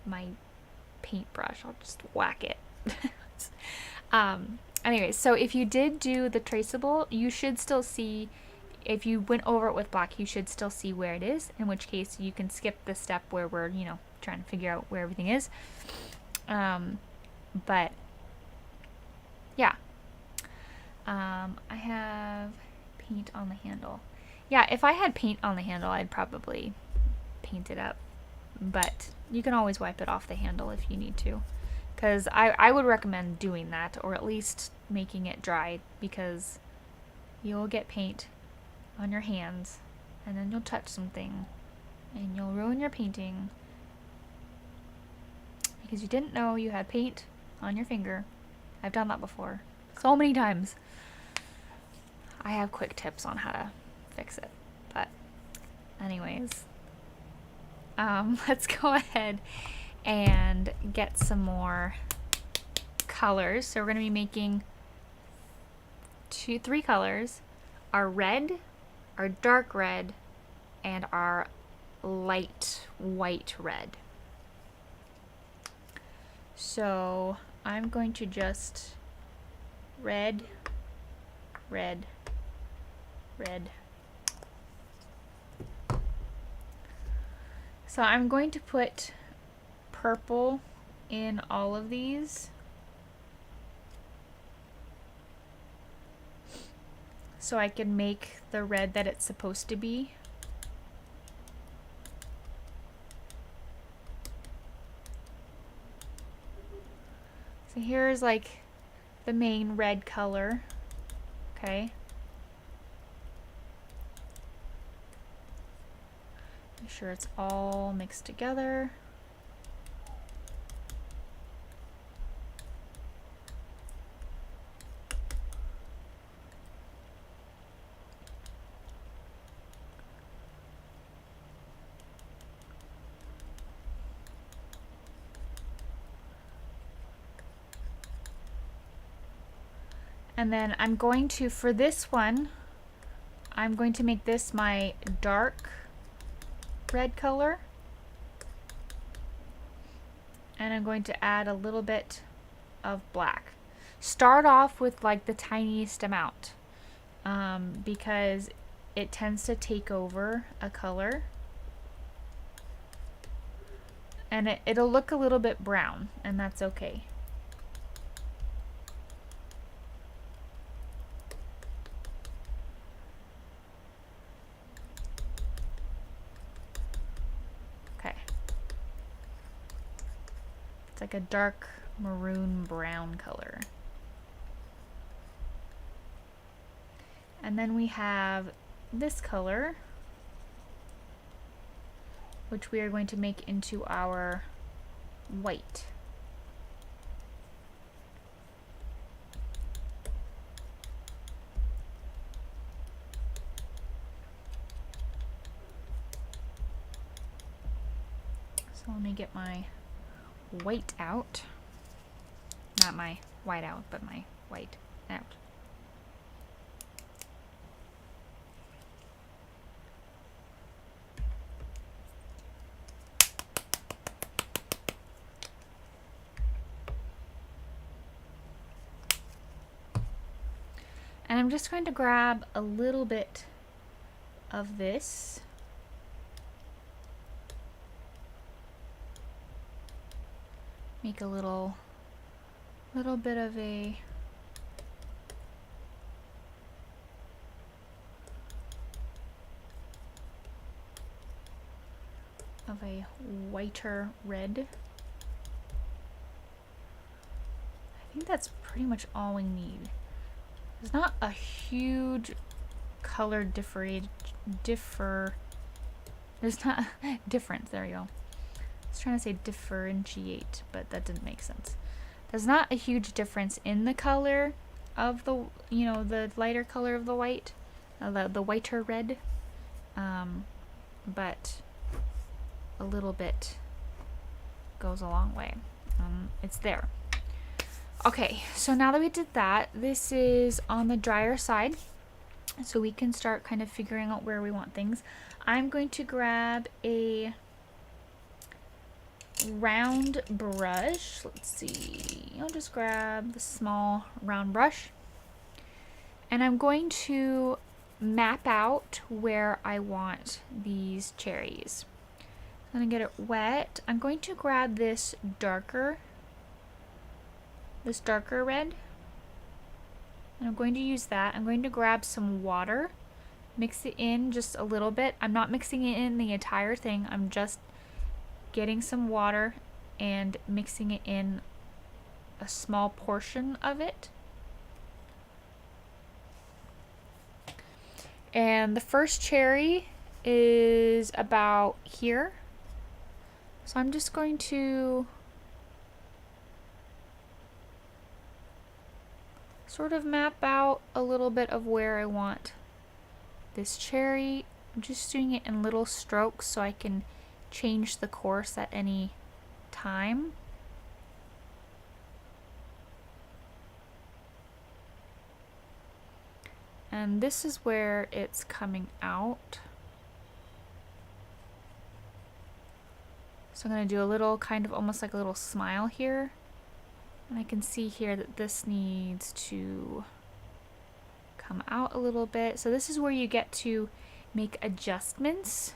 S1: my paintbrush. I'll just whack it. Anyway, so if you did do the traceable, you should still see, if you went over it with black, you should still see where it is, in which case you can skip the step where we're, you know, trying to figure out where everything is. But yeah, I have paint on the handle. Yeah, if I had paint on the handle, I'd probably paint it up, but you can always wipe it off the handle if you need to, because I would recommend doing that, or at least making it dry, because you'll get paint on your hands and then you'll touch something and you'll ruin your painting because you didn't know you had paint on your finger. I've done that before. so many times. I have quick tips on how to fix it, but anyways, let's go ahead and get some more colors. So we're going to be making three colors: our red, our dark red, and our light white red. So I'm going to just red, red, red. So I'm going to put purple in all of these. So I can make the red that it's supposed to be. So here's like the main red color. Okay. Make sure it's all mixed together. And then I'm going to, for this one, I'm going to make this my dark red color. And I'm going to add a little bit of black. Start off with like the tiniest amount because it tends to take over a color. And it'll look a little bit brown, and that's okay. It's like a dark maroon brown color. And then we have this color, which we are going to make into our white. So let me get my white out. Not my white out, but my white out. And I'm just going to grab a little bit of this. Make a little bit of a whiter red. I think that's pretty much all we need. There's not a huge color difference. There's not difference. There you go. I was trying to say differentiate, but that didn't make sense. There's not a huge difference in the color of the, the lighter color of the white, the whiter red, but a little bit goes a long way. It's there. Okay, so now that we did that, this is on the drier side, so we can start kind of figuring out where we want things. I'm going to grab a round brush. Let's see, I'll just grab the small round brush, and I'm going to map out where I want these cherries. I'm gonna get it wet. I'm going to grab this darker red, and I'm going to use that. I'm going to grab some water, mix it in just a little bit. I'm not mixing it in the entire thing. I'm just getting some water and mixing it in a small portion of it. And the first cherry is about here. So I'm just going to sort of map out a little bit of where I want this cherry. I'm just doing it in little strokes so I can change the course at any time. And this is where it's coming out. So I'm going to do a little kind of almost like a little smile here. And I can see here that this needs to come out a little bit. So this is where you get to make adjustments.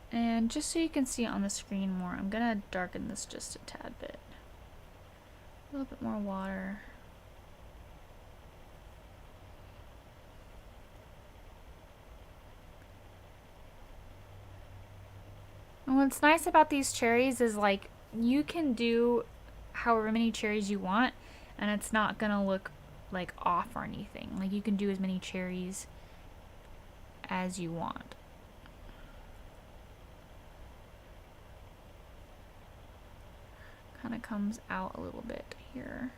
S1: And just so you can see it on the screen more, I'm gonna darken this just a tad bit. A little bit more water. And what's nice about these cherries is like you can do however many cherries you want and it's not gonna look like off or anything. Like you can do as many cherries as you want. Kind of comes out a little bit here.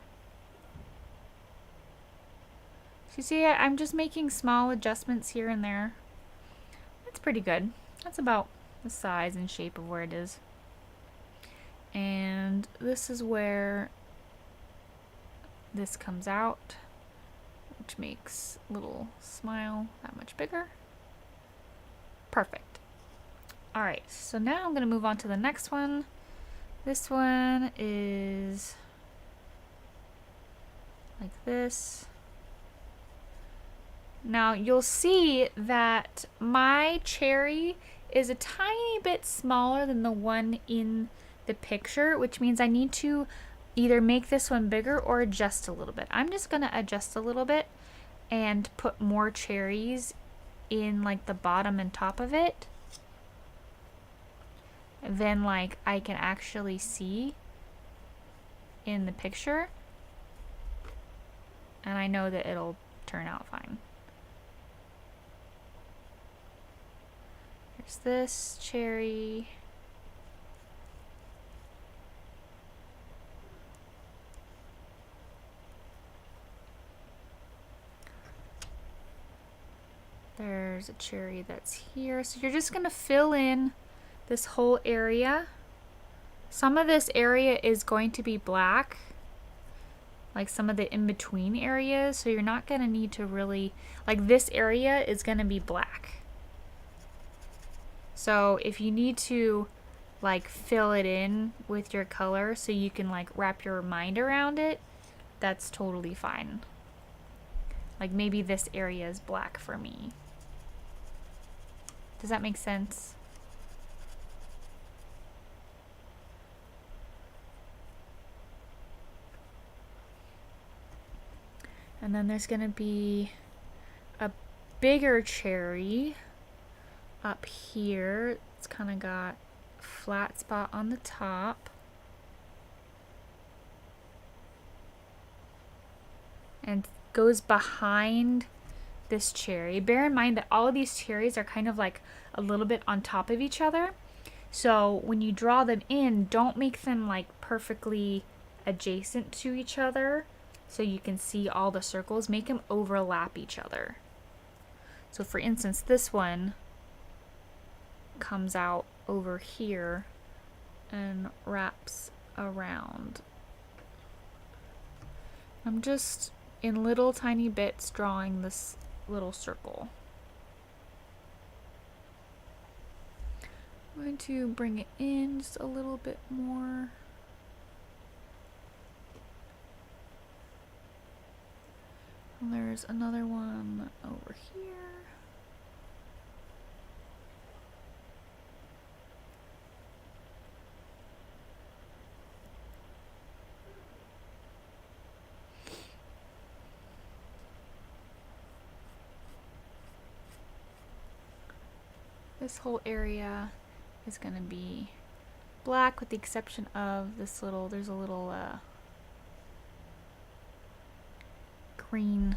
S1: So you see, I'm just making small adjustments here and there. That's pretty good. That's about the size and shape of where it is. And this is where this comes out, which makes a little smile that much bigger. Perfect. All right, so now I'm gonna move on to the next one. This one is like this. Now you'll see that my cherry is a tiny bit smaller than the one in the picture, which means I need to either make this one bigger or adjust a little bit. I'm just gonna adjust a little bit and put more cherries in like the bottom and top of it. Then like I can actually see in the picture, and I know that it'll turn out fine. Here's this cherry. There's a cherry that's here. So you're just gonna fill in this whole area. Some of this area is going to be black, like some of the in-between areas, so you're not gonna need to really, like this area is gonna be black. So if you need to like fill it in with your color so you can like wrap your mind around it, that's totally fine. Like maybe this area is black for me. Does that make sense? And then there's gonna be a bigger cherry up here. It's kind of got a flat spot on the top. And goes behind this cherry. Bear in mind that all of these cherries are kind of like a little bit on top of each other. So when you draw them in, don't make them like perfectly adjacent to each other. So you can see all the circles, make them overlap each other. So for instance, this one comes out over here and wraps around. I'm just in little tiny bits drawing this little circle. I'm going to bring it in just a little bit more. And there's another one over here. This whole area is going to be black with the exception of this little, there's a little green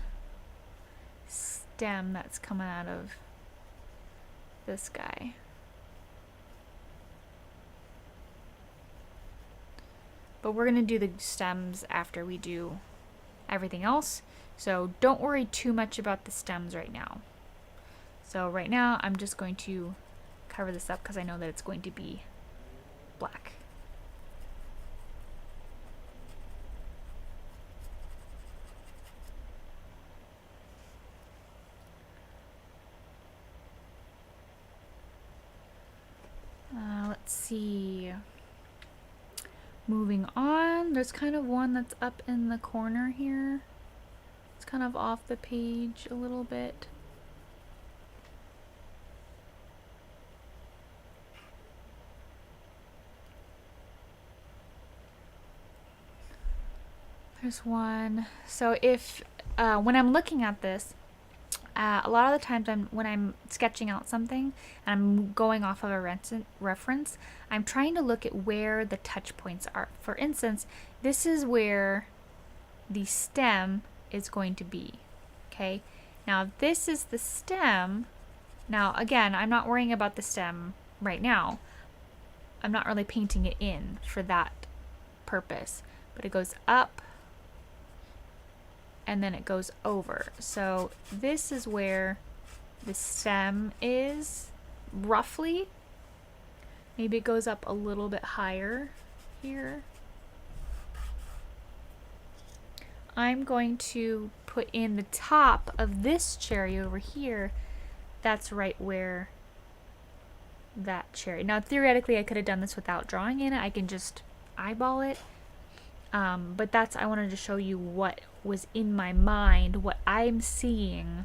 S1: stem that's coming out of this guy. But we're gonna do the stems after we do everything else. So don't worry too much about the stems right now. So right now I'm just going to cover this up because I know that it's going to be black. Let's see. Moving on, there's kind of one that's up in the corner here. It's kind of off the page a little bit. There's one. So if when I'm looking at this, a lot of the times when I'm sketching out something and I'm going off of a reference, I'm trying to look at where the touch points are. For instance, this is where the stem is going to be. Okay, now if this is the stem, now again, I'm not worrying about the stem right now. I'm not really painting it in for that purpose, but it goes up and then it goes over. So this is where the stem is, roughly. Maybe it goes up a little bit higher here. I'm going to put in the top of this cherry over here. That's right where that cherry. Now theoretically I could have done this without drawing in it. I can just eyeball it. But that's, I wanted to show you what was in my mind, what I'm seeing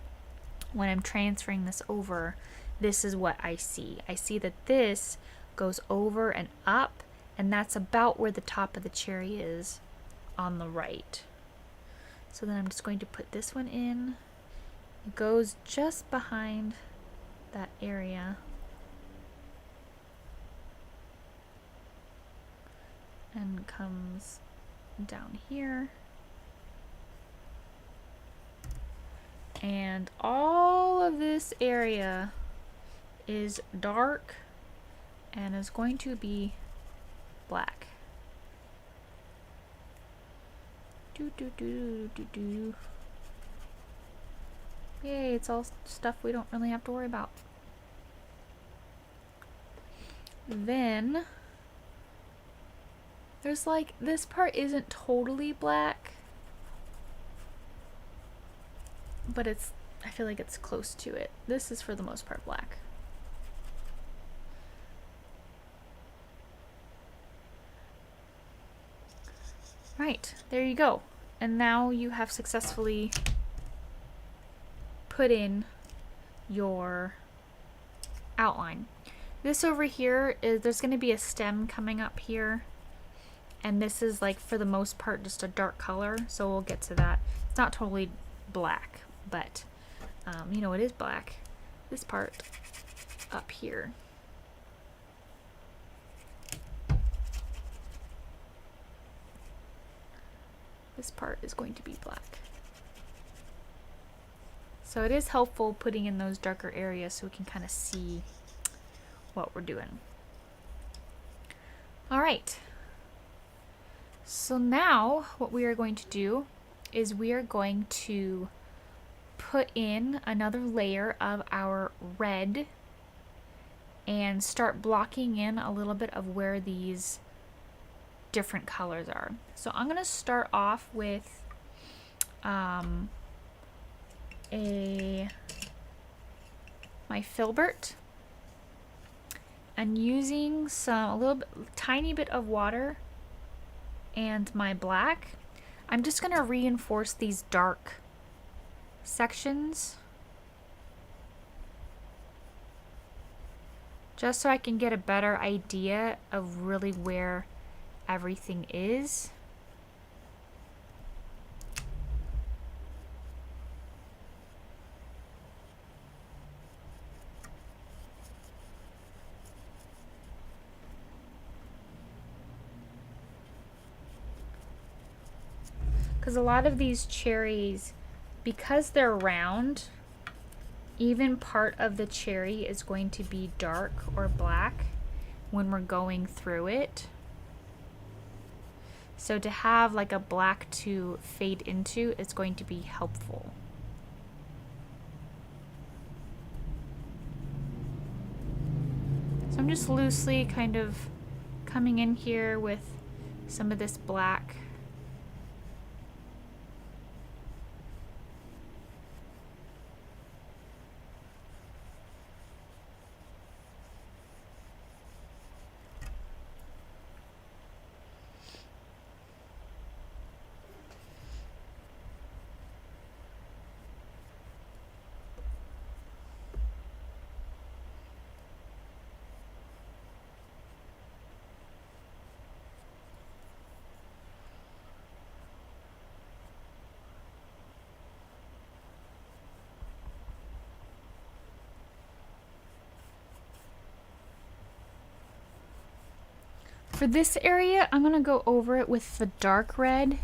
S1: when I'm transferring this over. This is what I see. I see that this goes over and up, and that's about where the top of the cherry is on the right. So then I'm just going to put this one in. It goes just behind that area. And comes down here. And all of this area is dark and is going to be black. Yay, it's all stuff we don't really have to worry about. Then there's like, this part isn't totally black, but it's, I feel like it's close to it. This is for the most part black. Right, there you go. And now you have successfully put in your outline. This over here is, there's going to be a stem coming up here. And this is like, for the most part, just a dark color. So we'll get to that. It's not totally black, but you know, it is black. This part up here. This part is going to be black. So it is helpful putting in those darker areas so we can kind of see what we're doing. All right. So now what we are going to do is we are going to put in another layer of our red and start blocking in a little bit of where these different colors are. So I'm going to start off with my filbert and using tiny bit of water and my black. I'm just going to reinforce these dark sections just so I can get a better idea of really where everything is. because a lot of these cherries, because they're round, even part of the cherry is going to be dark or black when we're going through it. So to have like a black to fade into is going to be helpful. So I'm just loosely kind of coming in here with some of this black. For this area, I'm gonna go over it with the dark red.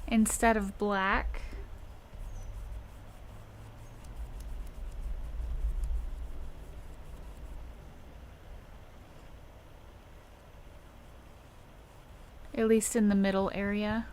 S1: Instead of black. At least in the middle area.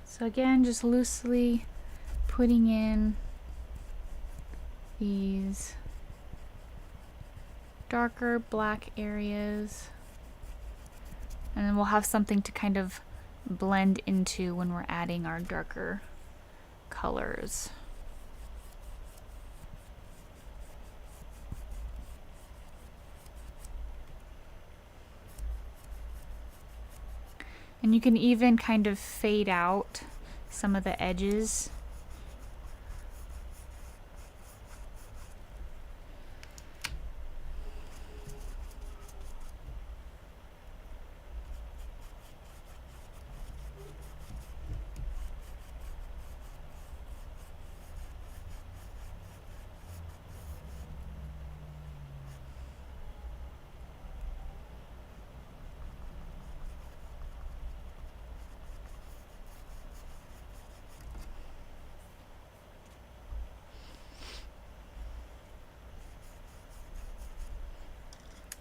S1: So again, just loosely putting in these darker black areas, and then we'll have something to kind of blend into when we're adding our darker colors. And you can even kind of fade out some of the edges.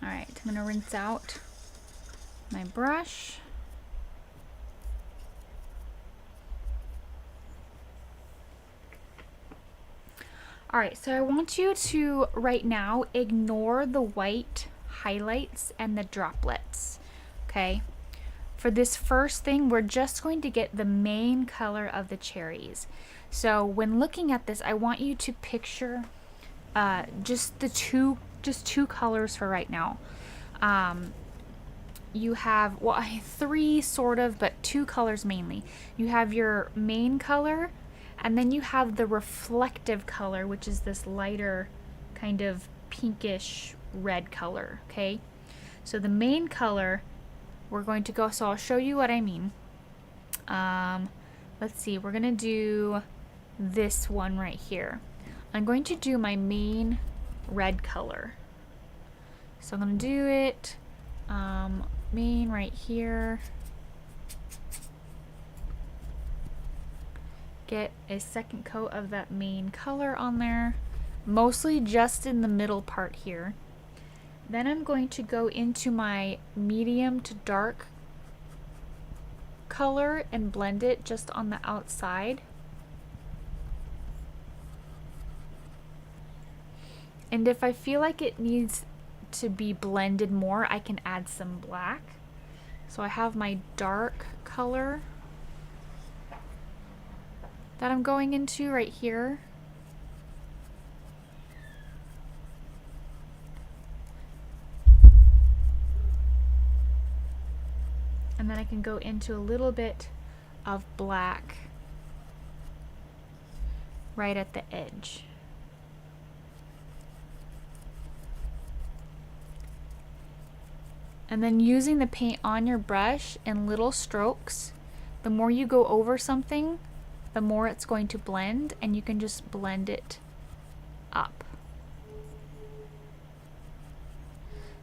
S1: Alright, I'm going to rinse out my brush. Alright, so I want you to, right now, ignore the white highlights and the droplets, okay? For this first thing, we're just going to get the main color of the cherries. So when looking at this, I want you to picture just two colors for right now. You have, well, three sort of, but two colors mainly. You have your main color, and then you have the reflective color, which is this lighter kind of pinkish red color, okay? So the main color, we're going to go, so I'll show you what I mean. Let's see, we're gonna do this one right here. I'm going to do my main red color. So I'm gonna do it, main right here. Get a second coat of that main color on there, mostly just in the middle part here. Then I'm going to go into my medium to dark color and blend it just on the outside. And if I feel like it needs to be blended more, I can add some black. So I have my dark color that I'm going into right here. And then I can go into a little bit of black right at the edge. And then using the paint on your brush in little strokes, the more you go over something, the more it's going to blend, and you can just blend it up.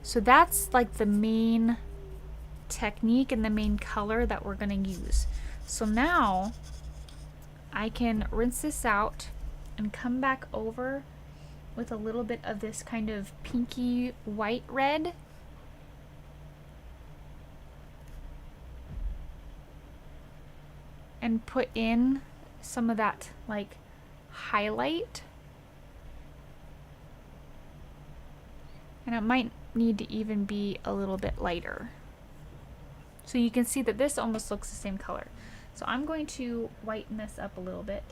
S1: So that's like the main technique and the main color that we're going to use. So now I can rinse this out and come back over with a little bit of this kind of pinky white red. And put in some of that like highlight. And it might need to even be a little bit lighter. So you can see that this almost looks the same color. So I'm going to whiten this up a little bit.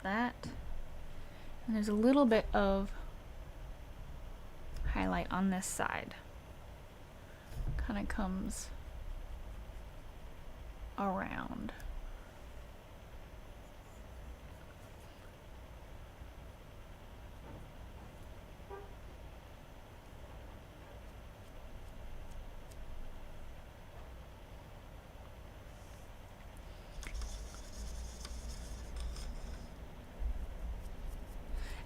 S1: That, and there's a little bit of highlight on this side. Kind of comes around.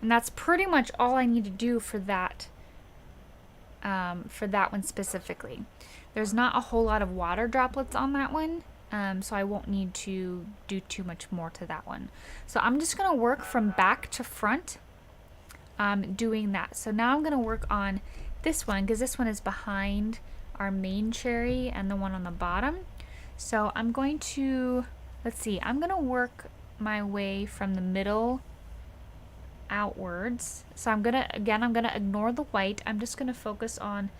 S1: And that's pretty much all I need to do for that one specifically. There's not a whole lot of water droplets on that one, so I won't need to do too much more to that one. So I'm just going to work from back to front doing that. So now I'm going to work on this one because this one is behind our main cherry and the one on the bottom. So I'm going to, let's see, I'm going to work my way from the middle outwards. So I'm gonna ignore the white. I'm just gonna focus on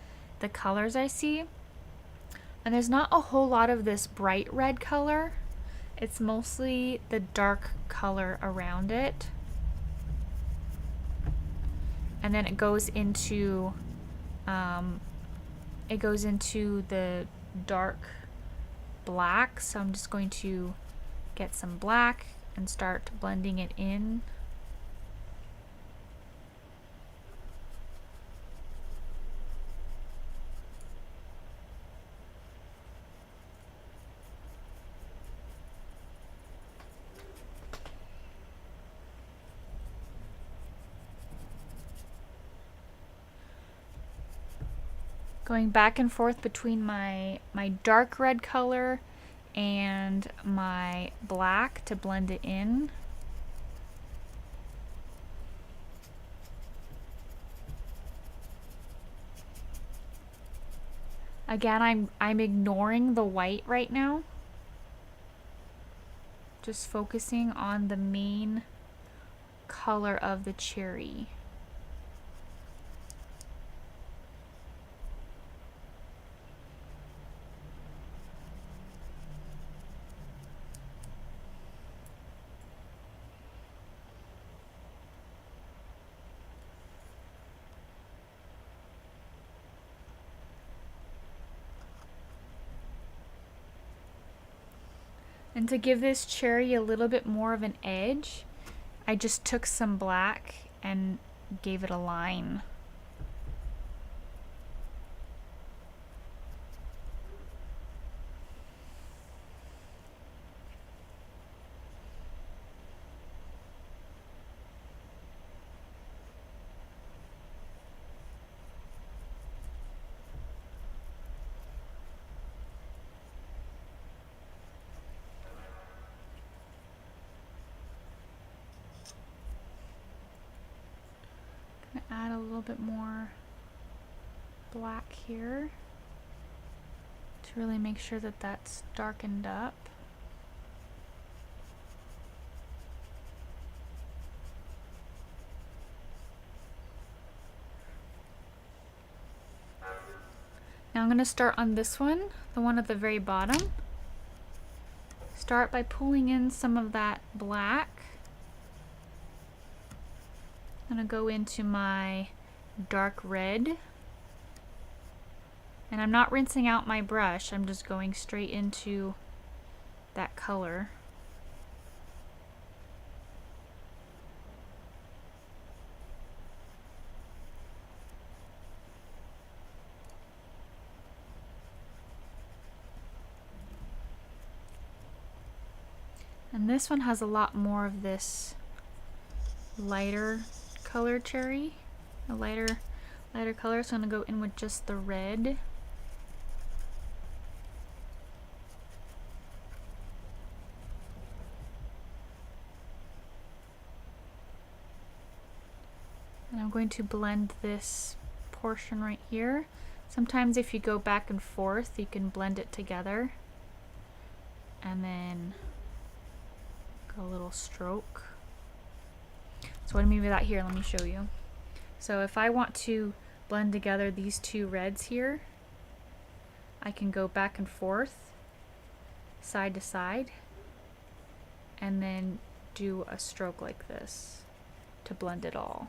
S1: the colors I see. And there's not a whole lot of this bright red color. It's mostly the dark color around it. And then it goes into the dark black. So I'm just going to get some black and start blending it in. Going back and forth between my dark red color and my black to blend it in. Again, I'm ignoring the white right now. Just focusing on the main color of the cherry. And to give this cherry a little bit more of an edge, I just took some black and gave it a line. Add a little bit more black here to really make sure that that's darkened up. Now I'm going to start on this one, the one at the very bottom. Start by pulling in some of that black. I'm going to go into my dark red. And I'm not rinsing out my brush, I'm just going straight into that color. And this one has a lot more of this lighter color cherry, a lighter color, so I'm going to go in with just the red. And I'm going to blend this portion right here. Sometimes if you go back and forth, you can blend it together. And then go a little stroke. So what I mean by that here, let me show you. So if I want to blend together these two reds here, I can go back and forth, side to side, and then do a stroke like this to blend it all.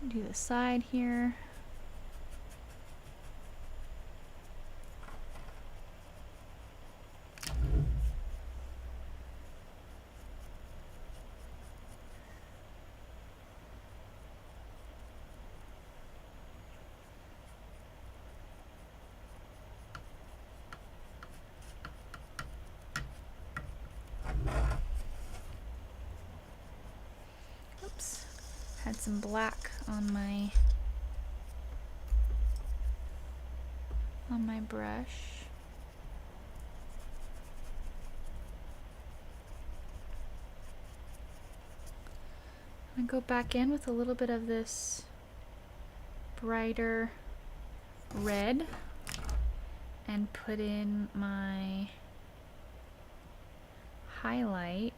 S1: Do the side here. Oops. Had some black on my brush. I'm gonna go back in with a little bit of this brighter red and put in my highlight.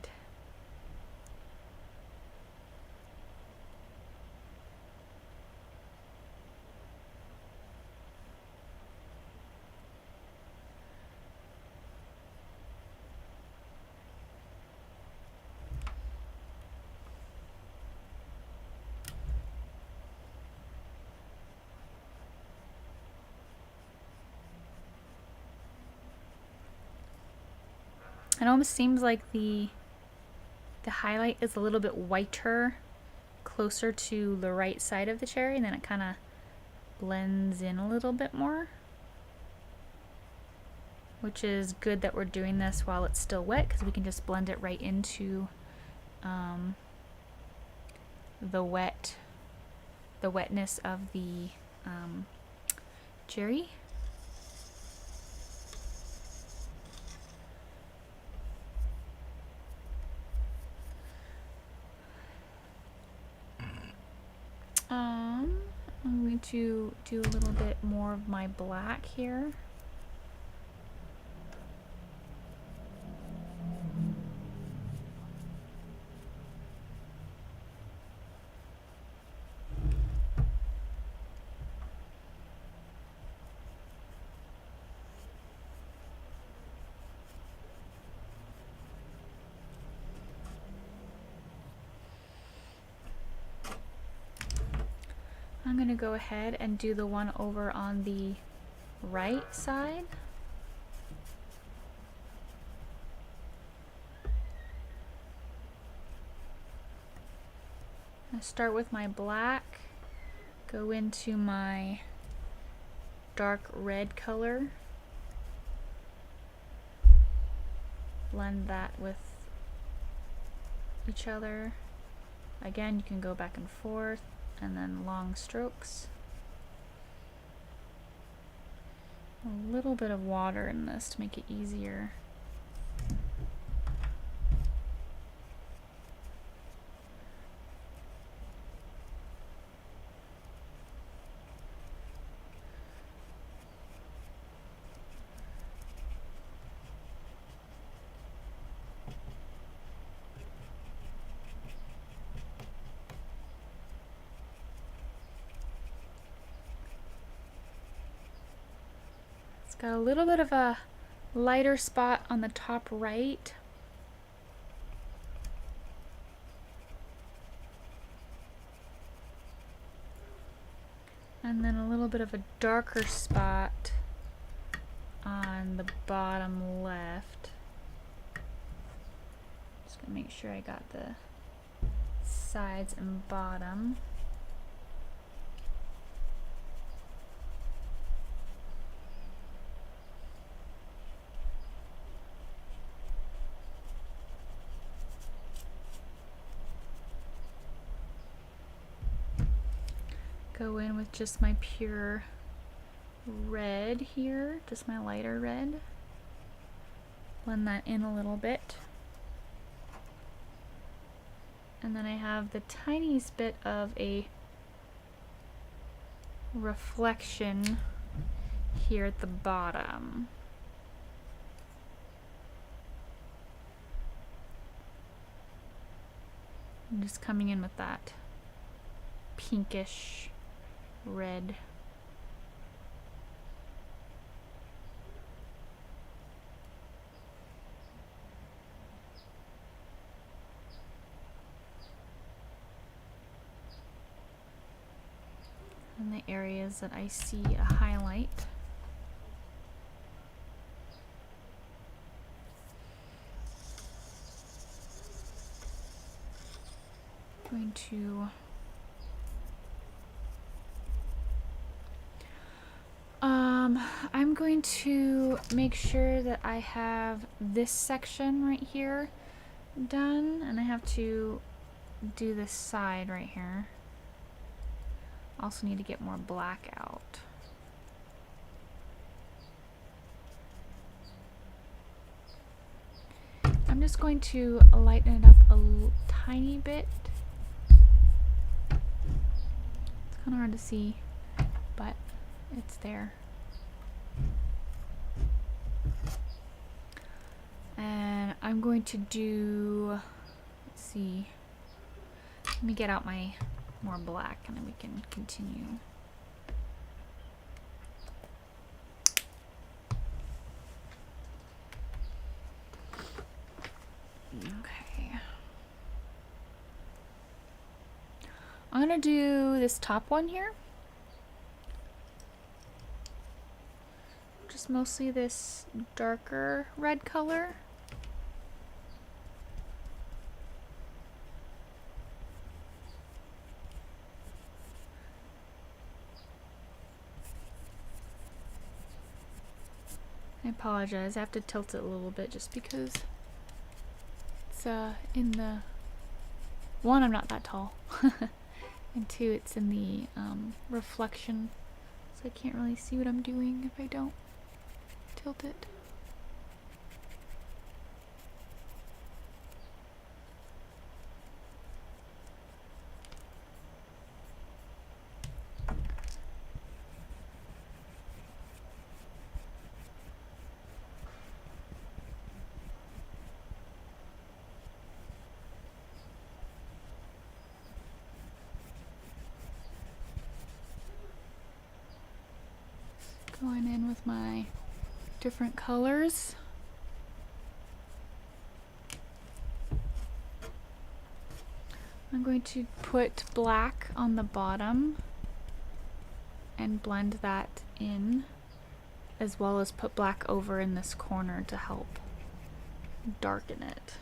S1: It almost seems like the highlight is a little bit whiter, closer to the right side of the cherry, and then it kind of blends in a little bit more. Which is good that we're doing this while it's still wet, because we can just blend it right into the wetness of the cherry. I'm going to do a little bit more of my black here. I'm going to go ahead and do the one over on the right side. I start with my black, go into my dark red color, blend that with each other. Again, you can go back and forth, and then long strokes. A little bit of water in this to make it easier. It's got a little bit of a lighter spot on the top right. And then a little bit of a darker spot on the bottom left. Just gonna make sure I got the sides and bottom. Go in with just my pure red here, just my lighter red. Blend that in a little bit. And then I have the tiniest bit of a reflection here at the bottom. I'm just coming in with that pinkish red. And the areas that I see a highlight. I'm going to I'm going to make sure that I have this section right here done, and I have to do this side right here. Also need to get more black out. I'm just going to lighten it up a tiny bit. It's kind of hard to see, but it's there. And I'm going to do, let's see, let me get out my more black and then we can continue. Okay. I'm gonna do this top one here. Just mostly this darker red color. I apologize, I have to tilt it a little bit just because it's in the one, I'm not that tall, and two, it's in the reflection, so I can't really see what I'm doing if I don't tilt it. Going in with my different colors. I'm going to put black on the bottom and blend that in, as well as put black over in this corner to help darken it.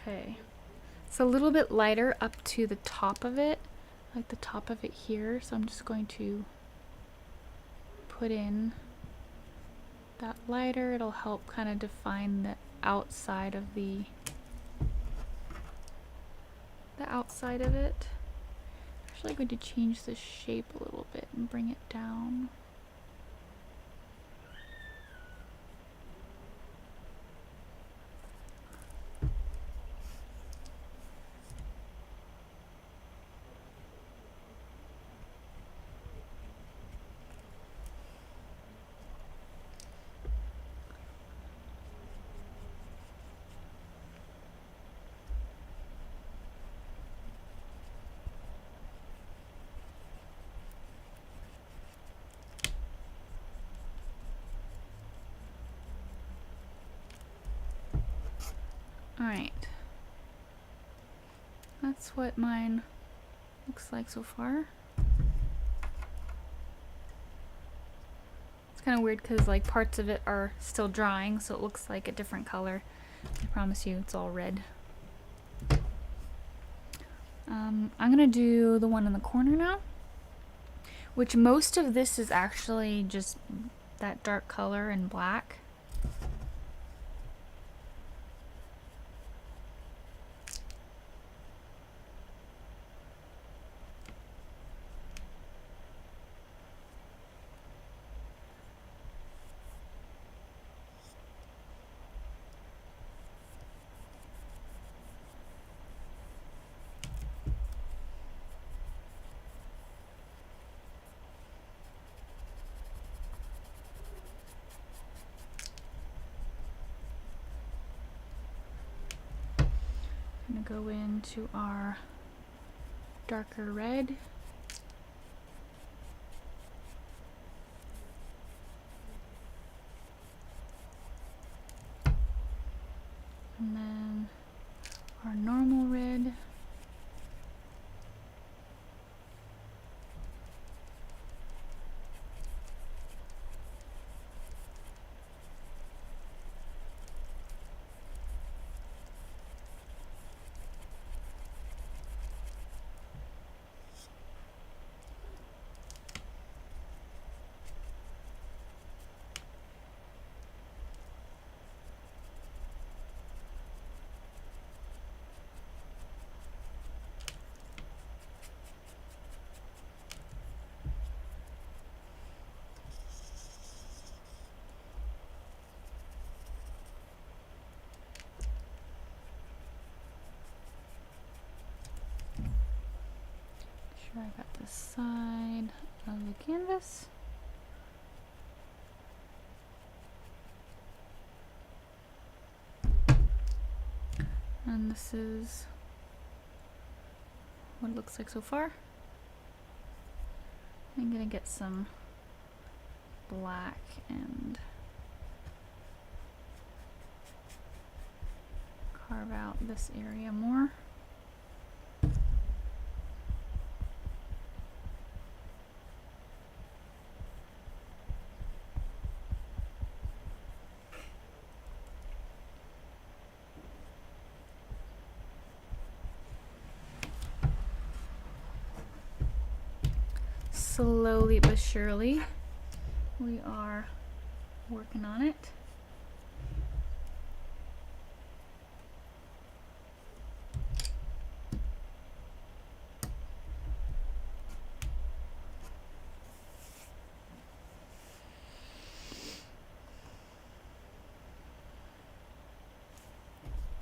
S1: Okay, it's a little bit lighter up to the top of it, like the top of it here, so I'm just going to put in that lighter. It'll help kind of define the outside of it. Actually going to change the shape a little bit and bring it down. Alright, that's what mine looks like so far. It's kind of weird because like parts of it are still drying, so it looks like a different color. I promise you it's all red. I'm gonna do the one in the corner now, which most of this is actually just that dark color and black. I'm gonna go into our darker red. And then our normal red. Sure I got this side of the canvas. And this is what it looks like so far. I'm gonna get some black and carve out this area more. Slowly but surely, we are working on it.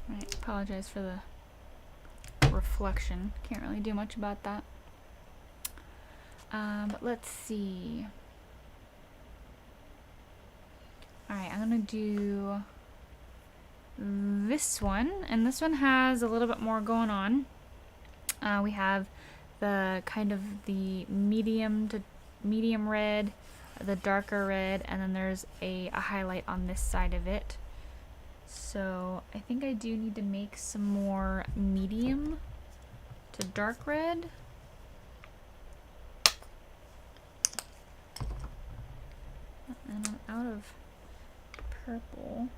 S1: Right, apologize for the reflection. Can't really do much about that. But let's see. Alright, I'm gonna do this one, and this one has a little bit more going on. We have the kind of the medium to medium red, the darker red, and then there's a highlight on this side of it. So I think I do need to make some more medium to dark red. And I'm out of purple.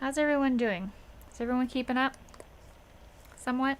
S1: How's everyone doing? Is everyone keeping up? Somewhat?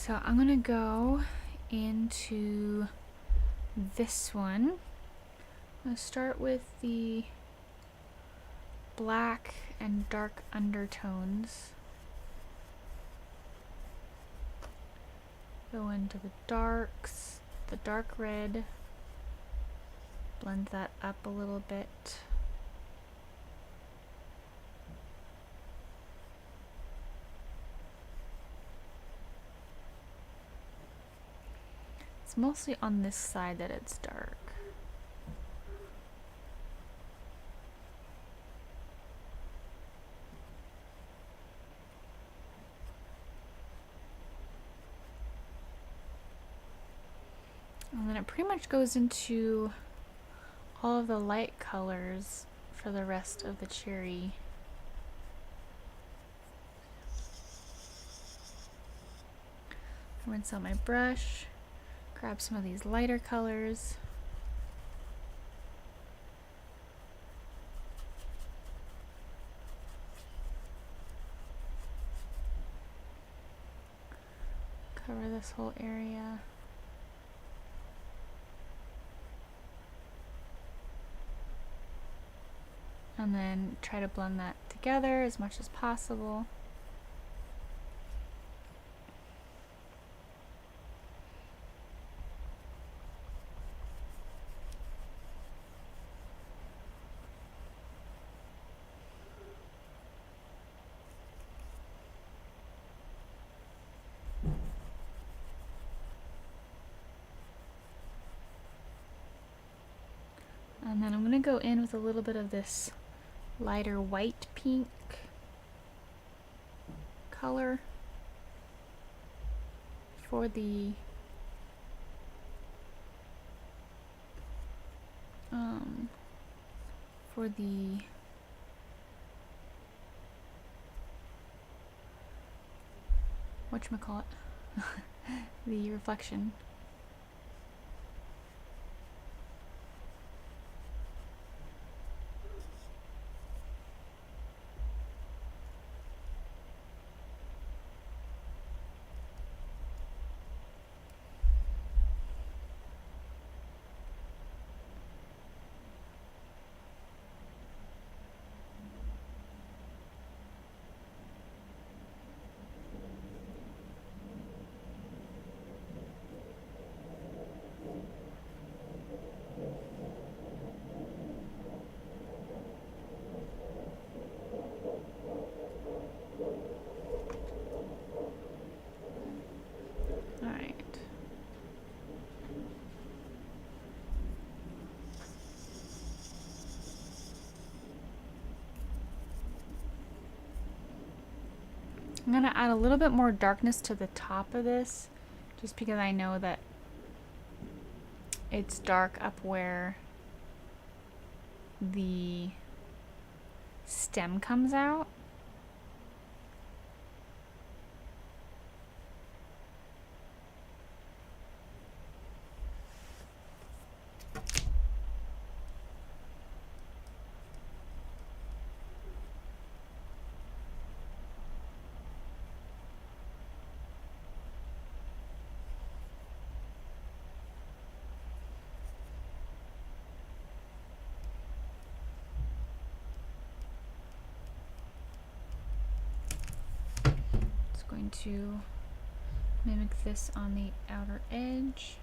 S1: So I'm gonna go into this one. I'm gonna start with the black and dark undertones. Go into the darks, the dark red, blend that up a little bit. It's mostly on this side that it's dark. And then it pretty much goes into all of the light colors for the rest of the cherry. Rinse out my brush, grab some of these lighter colors. Cover this whole area. And then try to blend that together as much as possible. And then I'm going to go in with a little bit of this lighter white pink color for the whatchamacallit, the reflection. I'm gonna add a little bit more darkness to the top of this, just because I know that it's dark up where the stem comes out. Going to mimic this on the outer edge.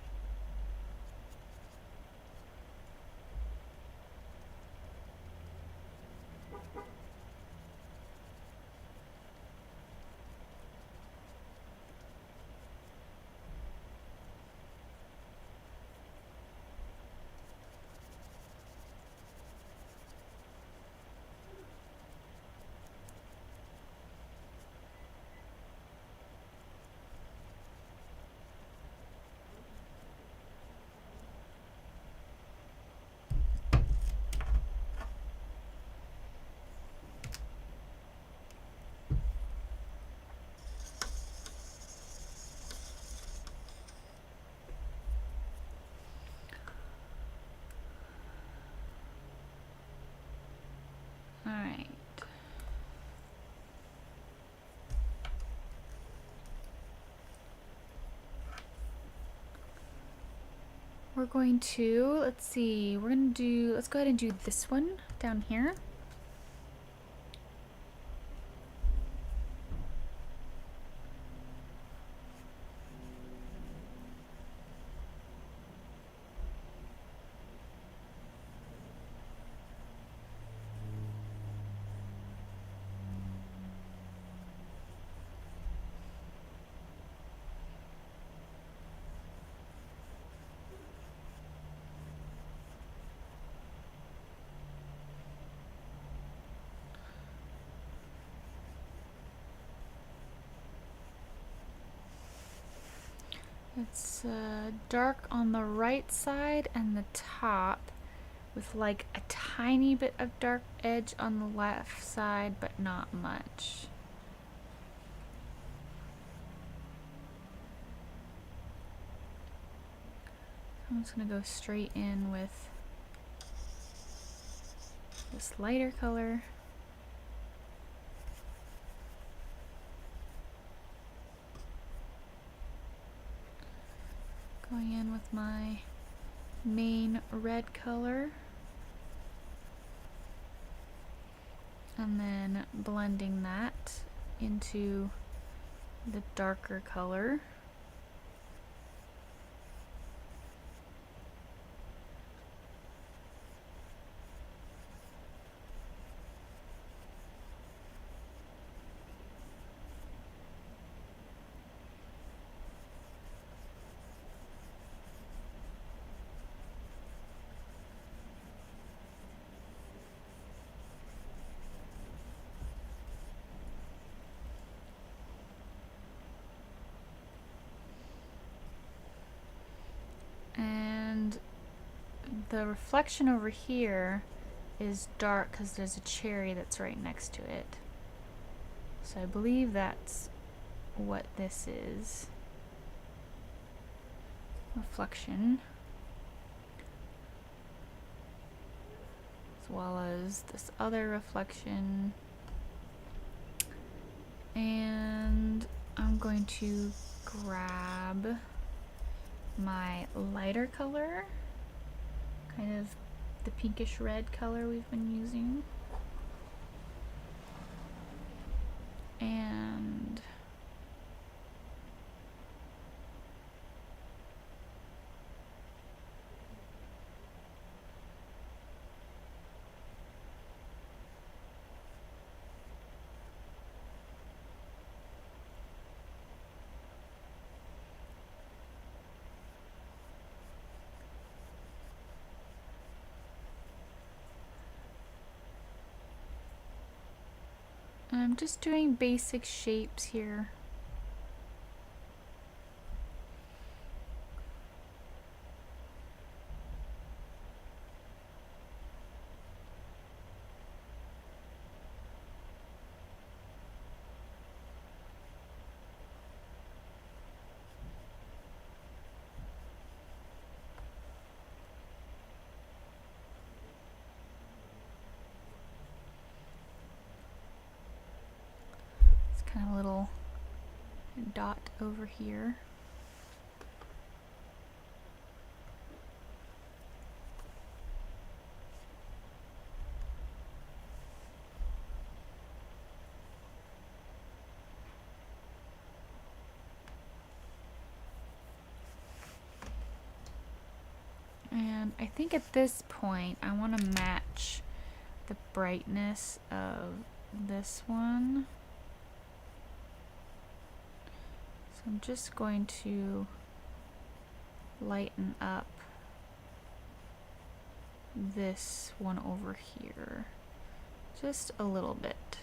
S1: we're going to, let's see, let's go ahead and do this one down here. It's dark on the right side and the top, with like a tiny bit of dark edge on the left side, but not much. I'm just gonna go straight in with this lighter color. Going in with my main red color. And then blending that into the darker color. And the reflection over here is dark because there's a cherry that's right next to it. So I believe that's what this is. Reflection. As well as this other reflection. And I'm going to grab my lighter color, kind of the pinkish red color we've been using, and I'm just doing basic shapes here. Kind of a little dot over here. And I think at this point I want to match the brightness of this one. So I'm just going to lighten up this one over here just a little bit.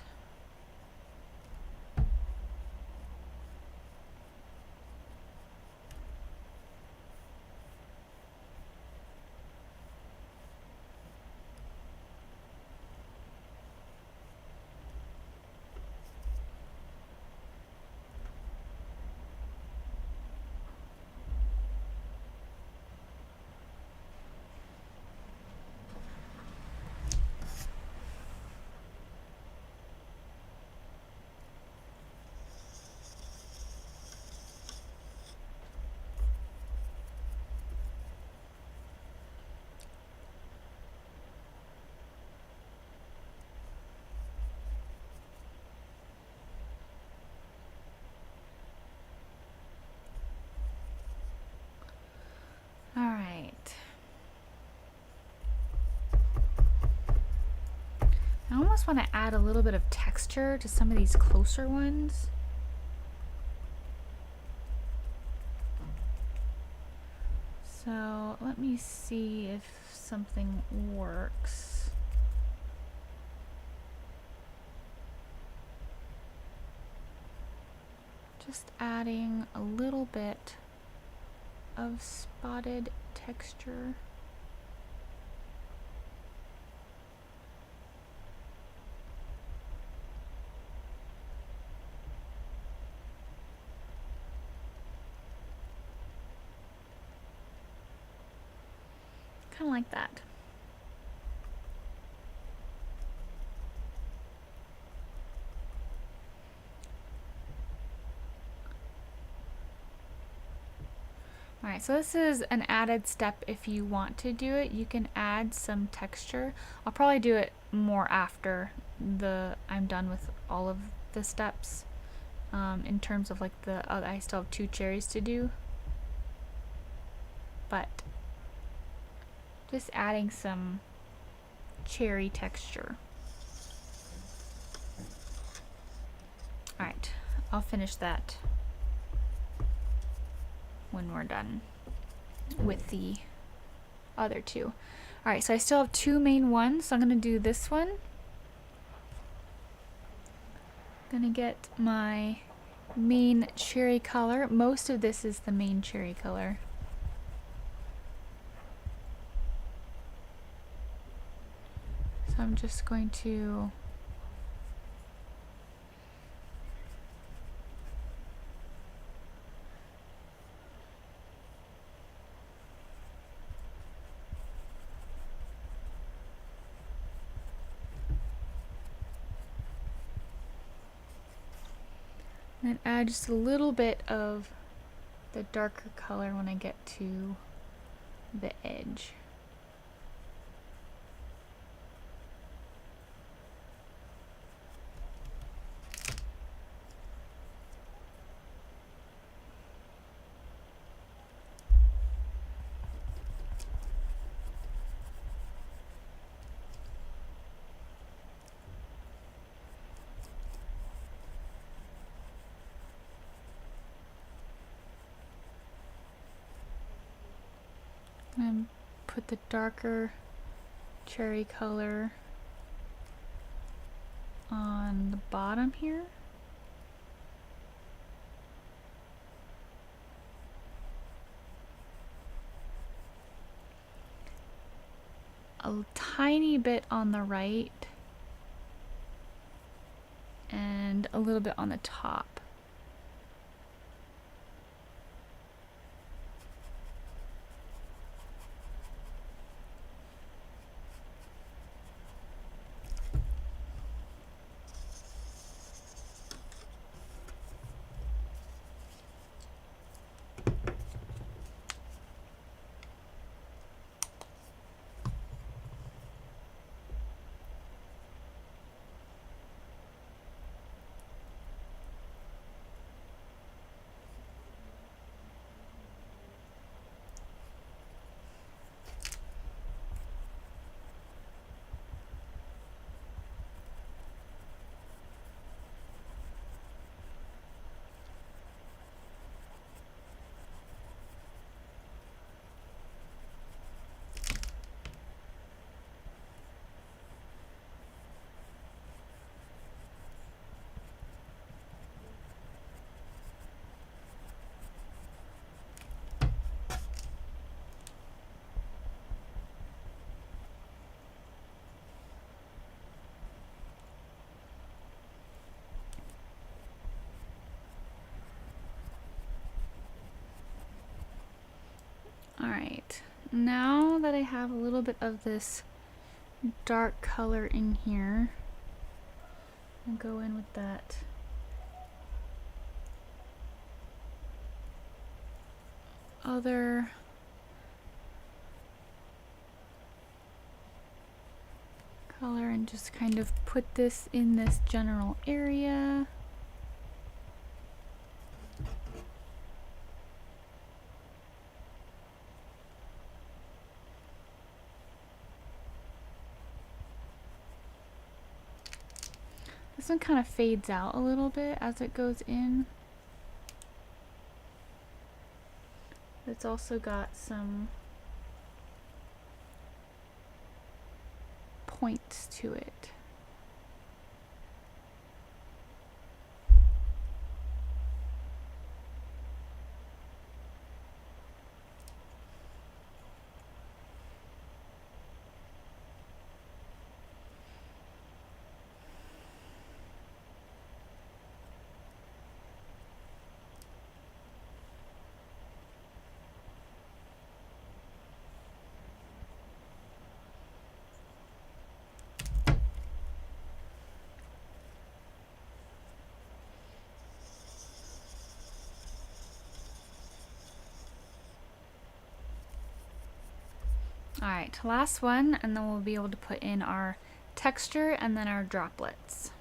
S1: almost want to add a little bit of texture to some of these closer ones. So let me see if something works. Just adding a little bit of spotted texture. Kind of like that. Alright, so this is an added step if you want to do it. You can add some texture. I'll probably do it more after I'm done with all of the steps. In terms of like I still have 2 cherries to do. But just adding some cherry texture. Alright, I'll finish that when we're done with the other 2. Alright, so I still have 2 main ones, so I'm going to do this one. I'm going to get my main cherry color. Most of this is the main cherry color. So I'm just going to and add just a little bit of the darker color when I get to the edge. And put the darker cherry color on the bottom here. A tiny bit on the right and a little bit on the top. Alright, now that I have a little bit of this dark color in here, I'll go in with that other color and just kind of put this in this general area. This one kind of fades out a little bit as it goes in. It's also got some points to it. Alright, last one, and then we'll be able to put in our texture and then our droplets.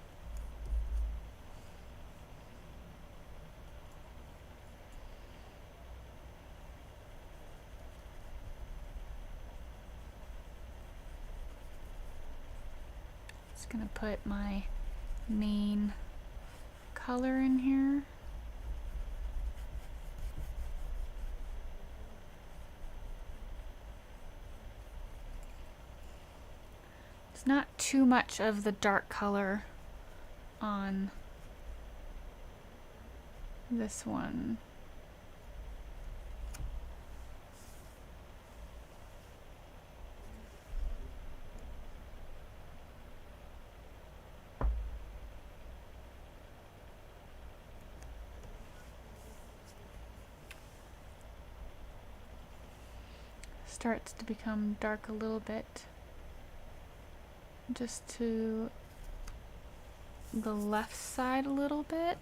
S1: Just gonna put my main color in here. It's not too much of the dark color on this one. Starts to become dark a little bit. Just to the left side a little bit.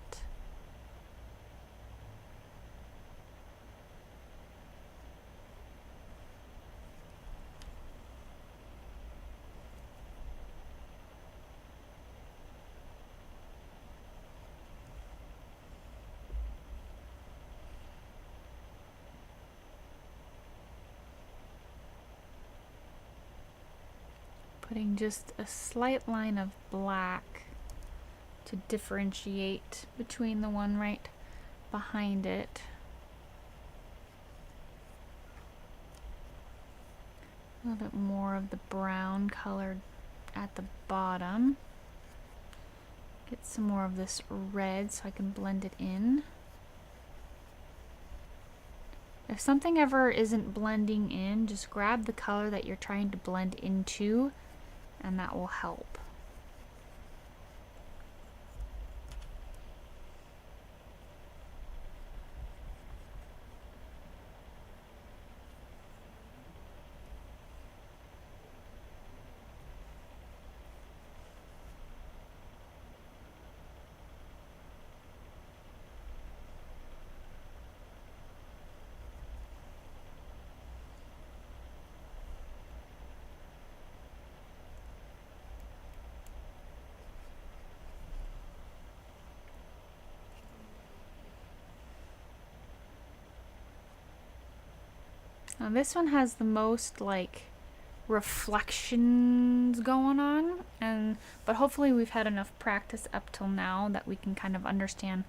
S1: Putting just a slight line of black to differentiate between the one right behind it. A little bit more of the brown color at the bottom. Get some more of this red so I can blend it in. If something ever isn't blending in, just grab the color that you're trying to blend into, and that will help. Now this one has the most like reflections going on, but hopefully we've had enough practice up till now that we can kind of understand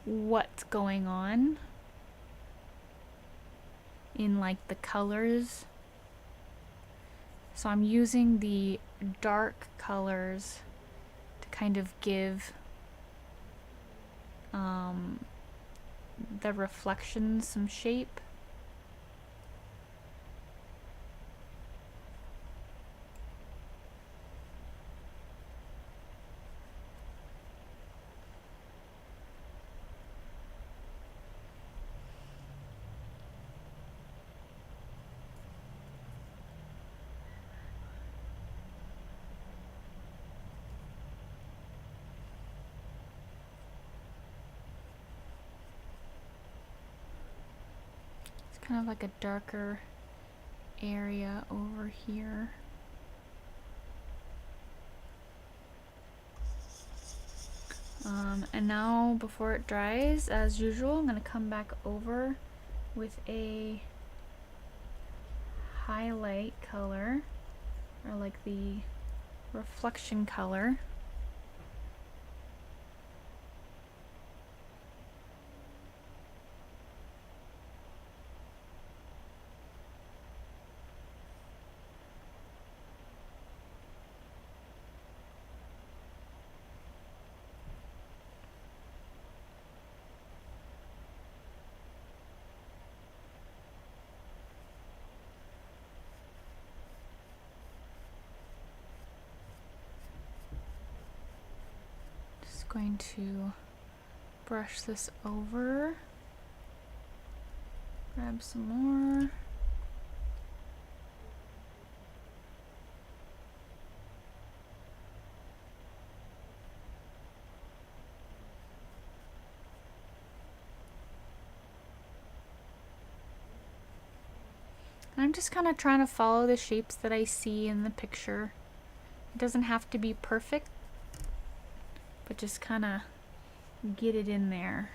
S1: what's going on in like the colors. So I'm using the dark colors to kind of give the reflections some shape. Kind of like a darker area over here. And now before it dries, as usual, I'm going to come back over with a highlight color, or like the reflection color. going to brush this over, grab some more. I'm just kind of trying to follow the shapes that I see in the picture. It doesn't have to be perfect, but just kind of get it in there.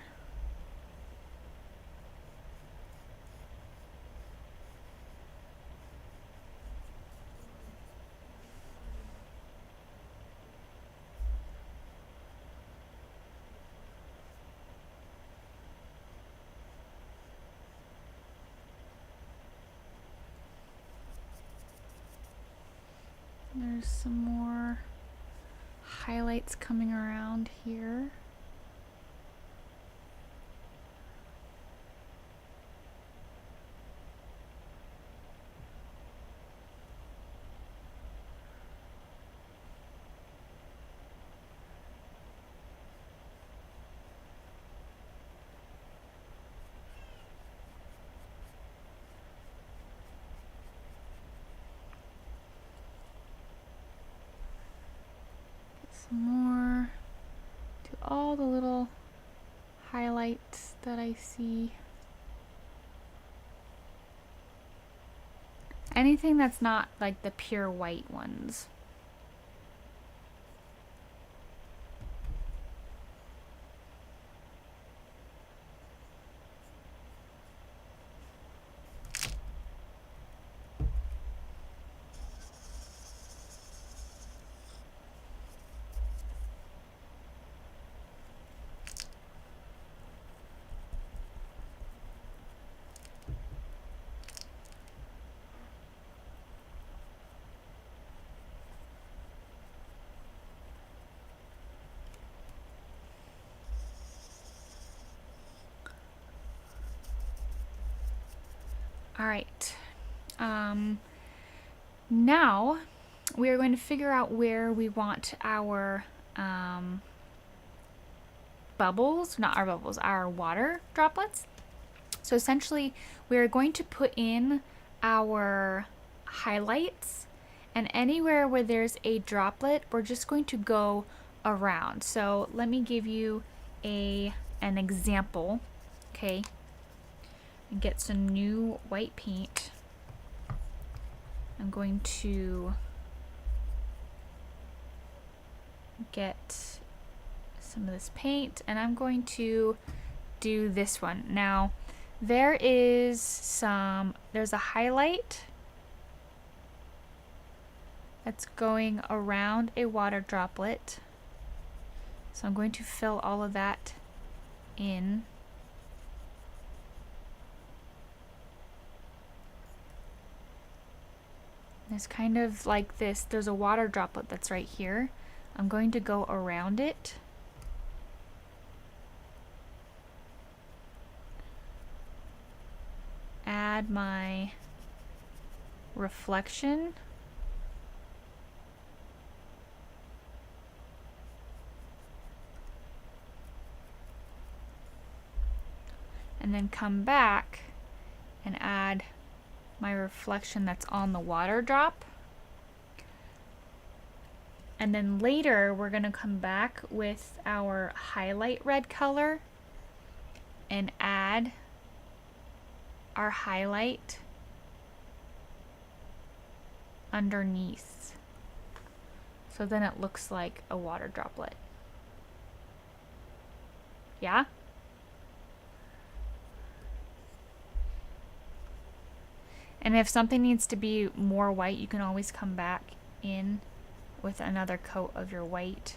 S1: There's some more highlights coming around here. Some more to all the little highlights that I see. Anything that's not like the pure white ones. All right, now we are going to figure out where we want our bubbles, not our bubbles, our water droplets. So essentially we are going to put in our highlights, and anywhere where there's a droplet, we're just going to go around. So let me give you an example, okay? And get some new white paint. I'm going to get some of this paint and I'm going to do this one. Now there's a highlight that's going around a water droplet. So I'm going to fill all of that in. It's kind of like this. There's a water droplet that's right here. I'm going to go around it. Add my reflection. And then come back and add my reflection that's on the water drop. And then later we're going to come back with our highlight red color and add our highlight underneath. So then it looks like a water droplet. Yeah? And if something needs to be more white, you can always come back in with another coat of your white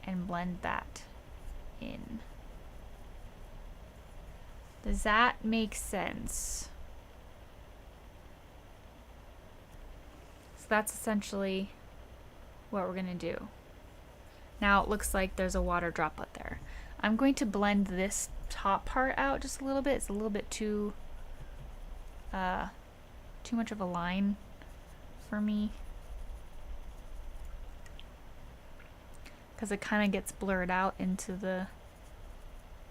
S1: and blend that in. Does that make sense? So that's essentially what we're gonna do. Now it looks like there's a water droplet there. I'm going to blend this top part out just a little bit. It's a little bit too much of a line for me. because it kind of gets blurred out into the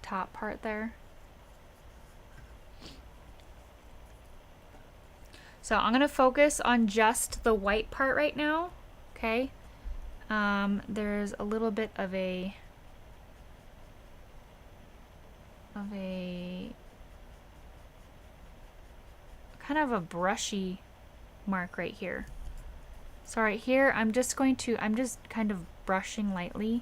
S1: top part there. So I'm going to focus on just the white part right now, okay? There's a little bit of a kind of a brushy mark right here. So right here, I'm just kind of brushing lightly.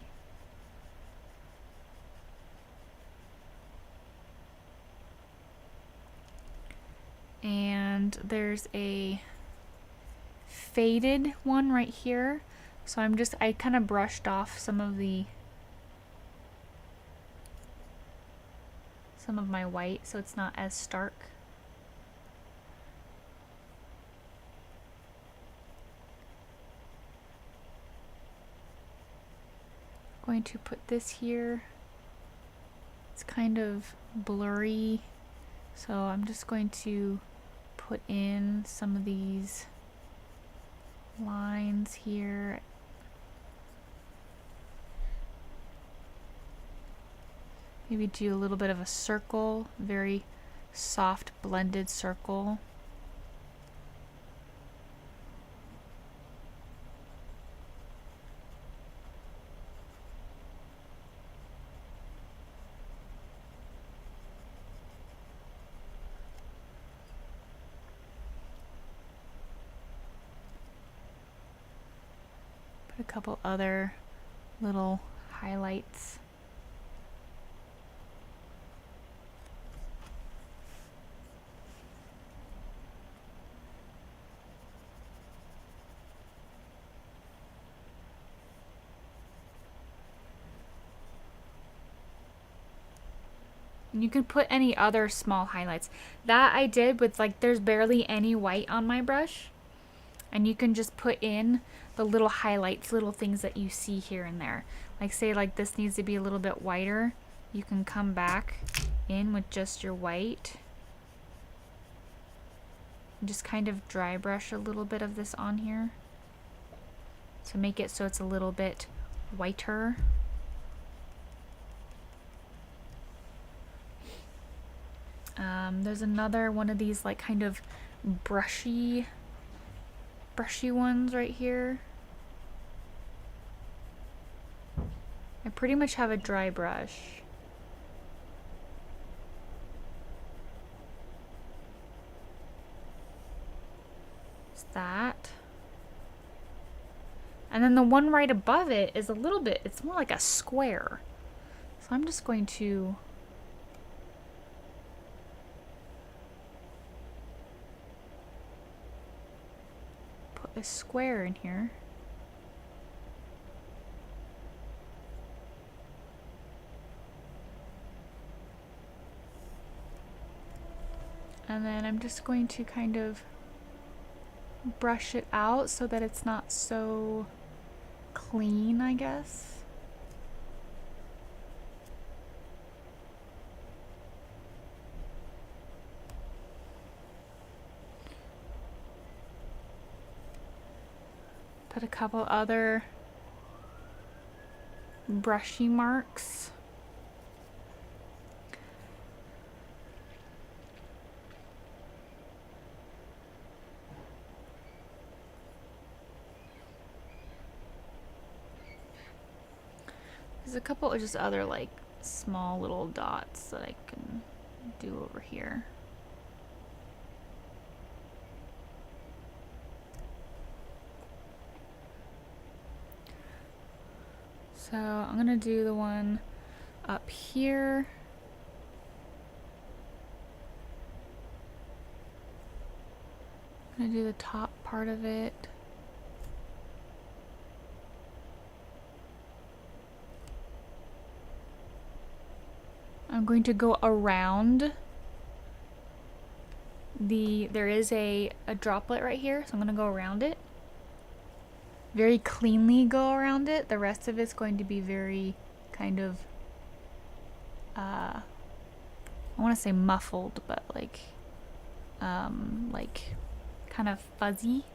S1: And there's a faded one right here. So I kind of brushed off some of my white so it's not as stark. Going to put this here. It's kind of blurry, so I'm just going to put in some of these lines here. Maybe do a little bit of a circle, very soft blended circle. Put a couple other little highlights. And you can put any other small highlights. That I did with, like, there's barely any white on my brush. And you can just put in the little highlights, little things that you see here and there. Like, say like this needs to be a little bit whiter. You can come back in with just your white. And just kind of dry brush a little bit of this on here to make it so it's a little bit whiter. There's another one of these like kind of brushy ones right here. I pretty much have a dry brush. It's that. And then the one right above it is a little bit, it's more like a square. So I'm just going to a square in here. And then I'm just going to kind of brush it out so that it's not so clean, I guess. Put a couple other brushy marks. There's a couple of just other like small little dots that I can do over here. So I'm gonna do the one up here. I'm gonna do the top part of it. I'm going to go around there is a droplet right here, so I'm gonna go around it. Very cleanly go around it. The rest of it's going to be very kind of, I want to say muffled, but like kind of fuzzy.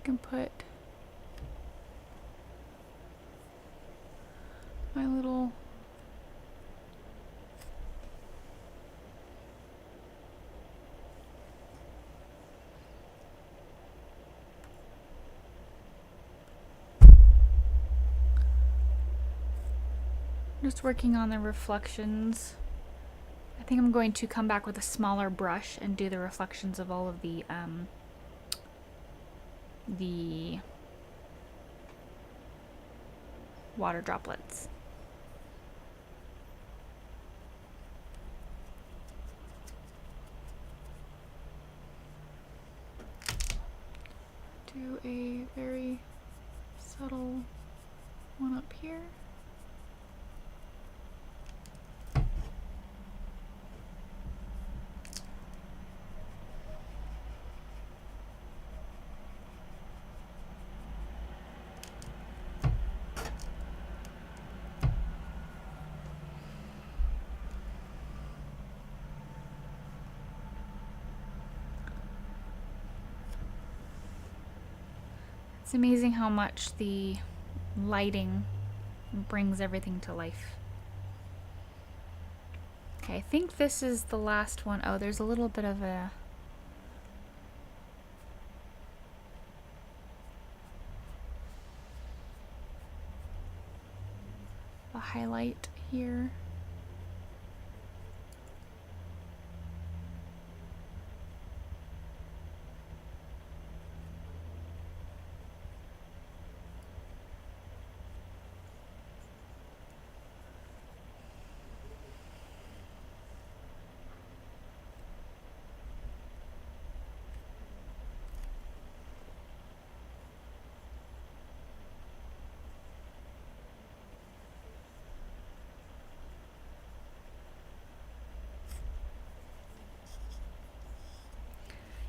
S1: can put my little just working on the reflections. I think I'm going to come back with a smaller brush and do the reflections of all of the water droplets. Do a very subtle one up here. It's amazing how much the lighting brings everything to life. Okay, I think this is the last one. Oh, there's a little bit of a highlight here.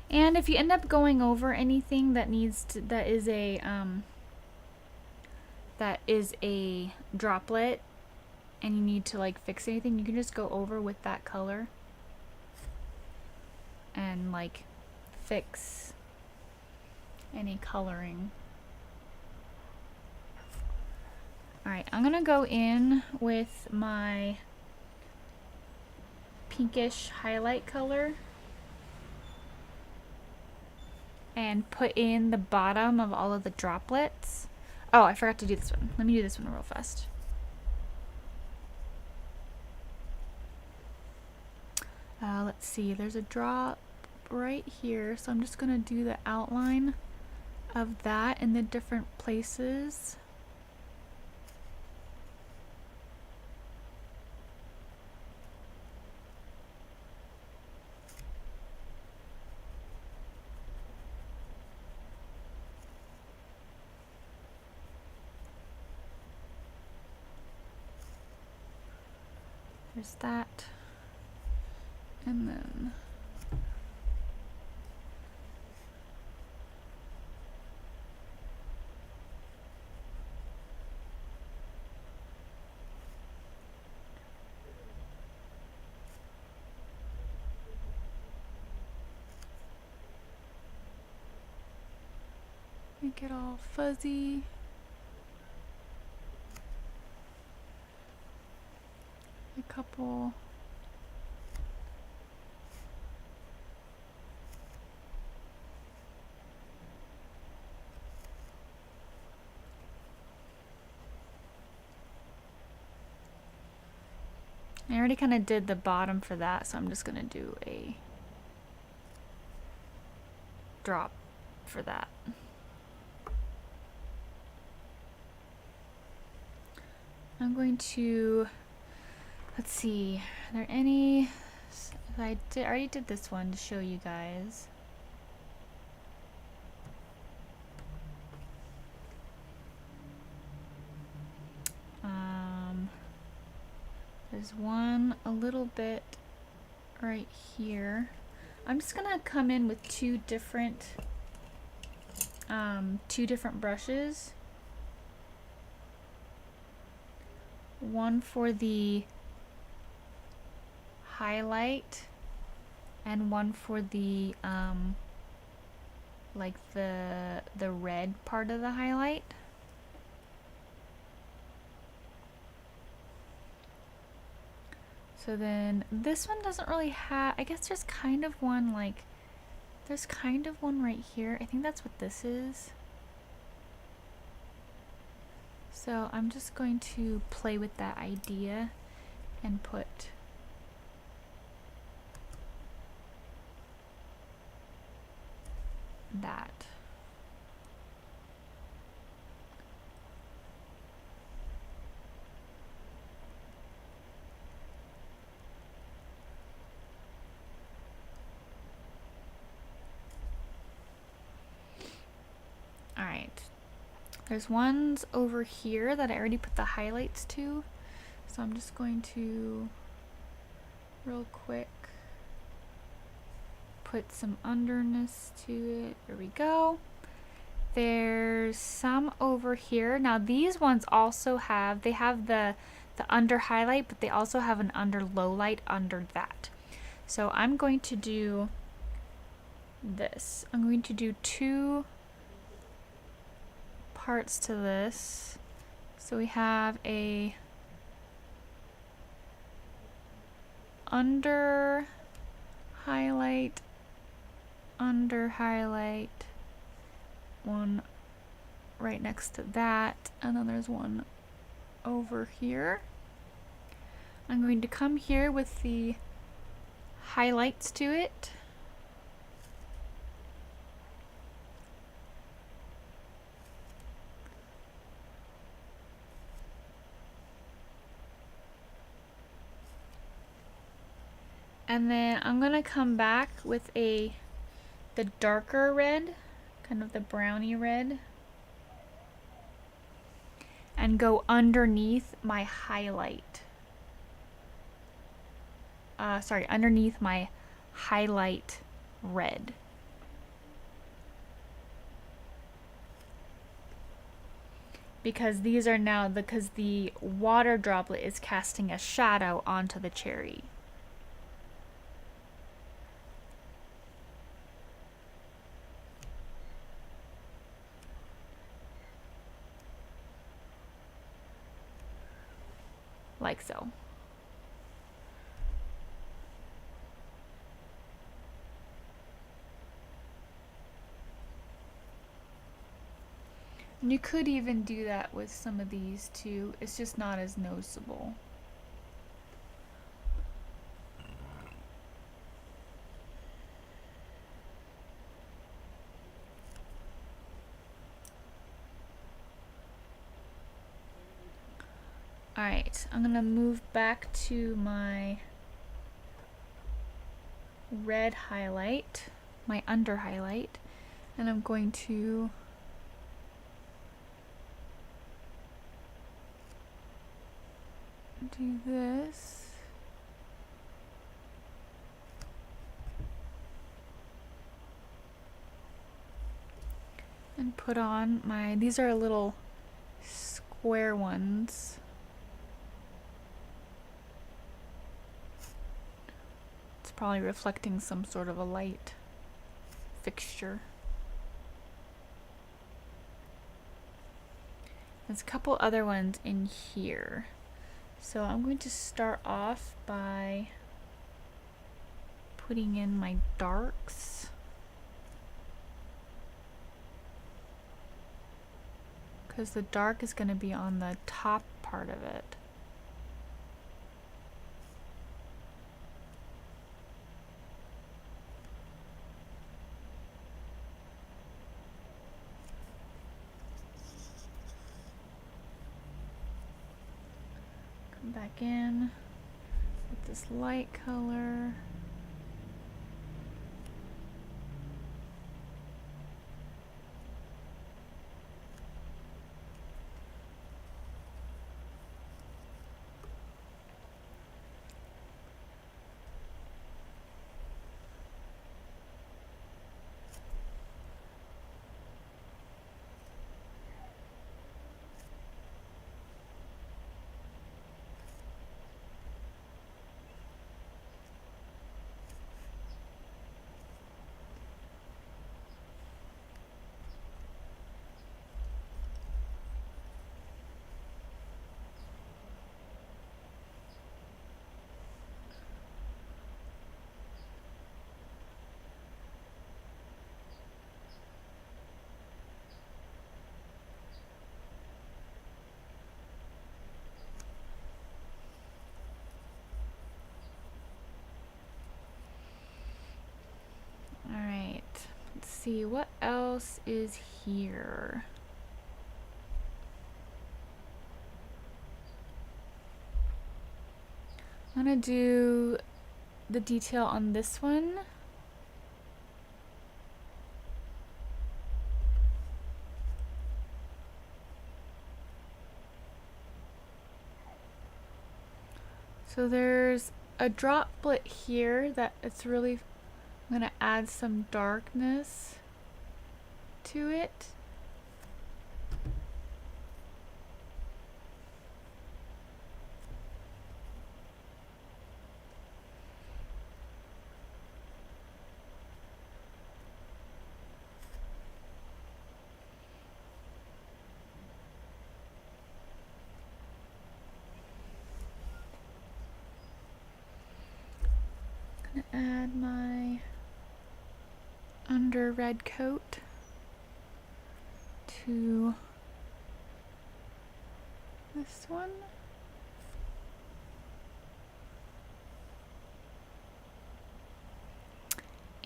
S1: And if you end up going over anything that needs to, that is a droplet, and you need to like fix anything, you can just go over with that color and like fix any coloring. Alright, I'm gonna go in with my pinkish highlight color and put in the bottom of all of the droplets. Oh, I forgot to do this one. Let me do this one real fast. Let's see, there's a drop right here, so I'm just gonna do the outline of that in the different places. There's that, and then make it all fuzzy. A couple. I already kind of did the bottom for that, so I'm just gonna do a drop for that. I'm going to, let's see, are there any, I already did this one to show you guys. There's one a little bit right here. I'm just gonna come in with two different brushes. One for the highlight and one for the like the red part of the highlight. So then this one doesn't really have, I guess there's kind of one like, there's kind of one right here. I think that's what this is. So I'm just going to play with that idea and put that. All right. There's ones over here that I already put the highlights to. So I'm just going to real quick put some underness to it. There we go. There's some over here. Now these ones also have, they have the under highlight, but they also have an under low light under that. So I'm going to do this. I'm going to do 2 parts to this. So we have a under highlight, one right next to that, and then there's one over here. I'm going to come here with the highlights to it. And then I'm gonna come back with the darker red, kind of the browny red, and go underneath my highlight. Underneath my highlight red. Because these are now, because the water droplet is casting a shadow onto the cherry. Like so. And you could even do that with some of these too. It's just not as noticeable. Alright, I'm gonna move back to my red highlight, my under highlight, and I'm going to do this. And put on my, these are little square ones. It's probably reflecting some sort of a light fixture. There's a couple other ones in here. So I'm going to start off by putting in my darks. Because the dark is going to be on the top part of it. Come back in with this light color. Let's see, what else is here? I'm gonna do the detail on this one. So there's a droplet here that it's really, I'm gonna add some darkness to it. Add my under red coat to this one.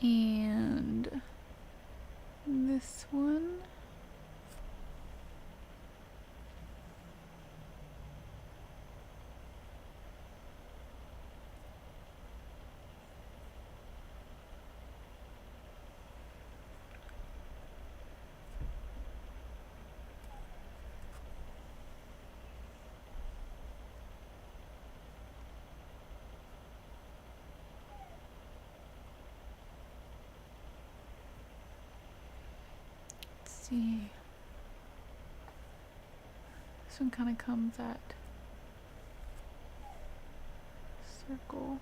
S1: And this one. See. This one kind of comes at circle.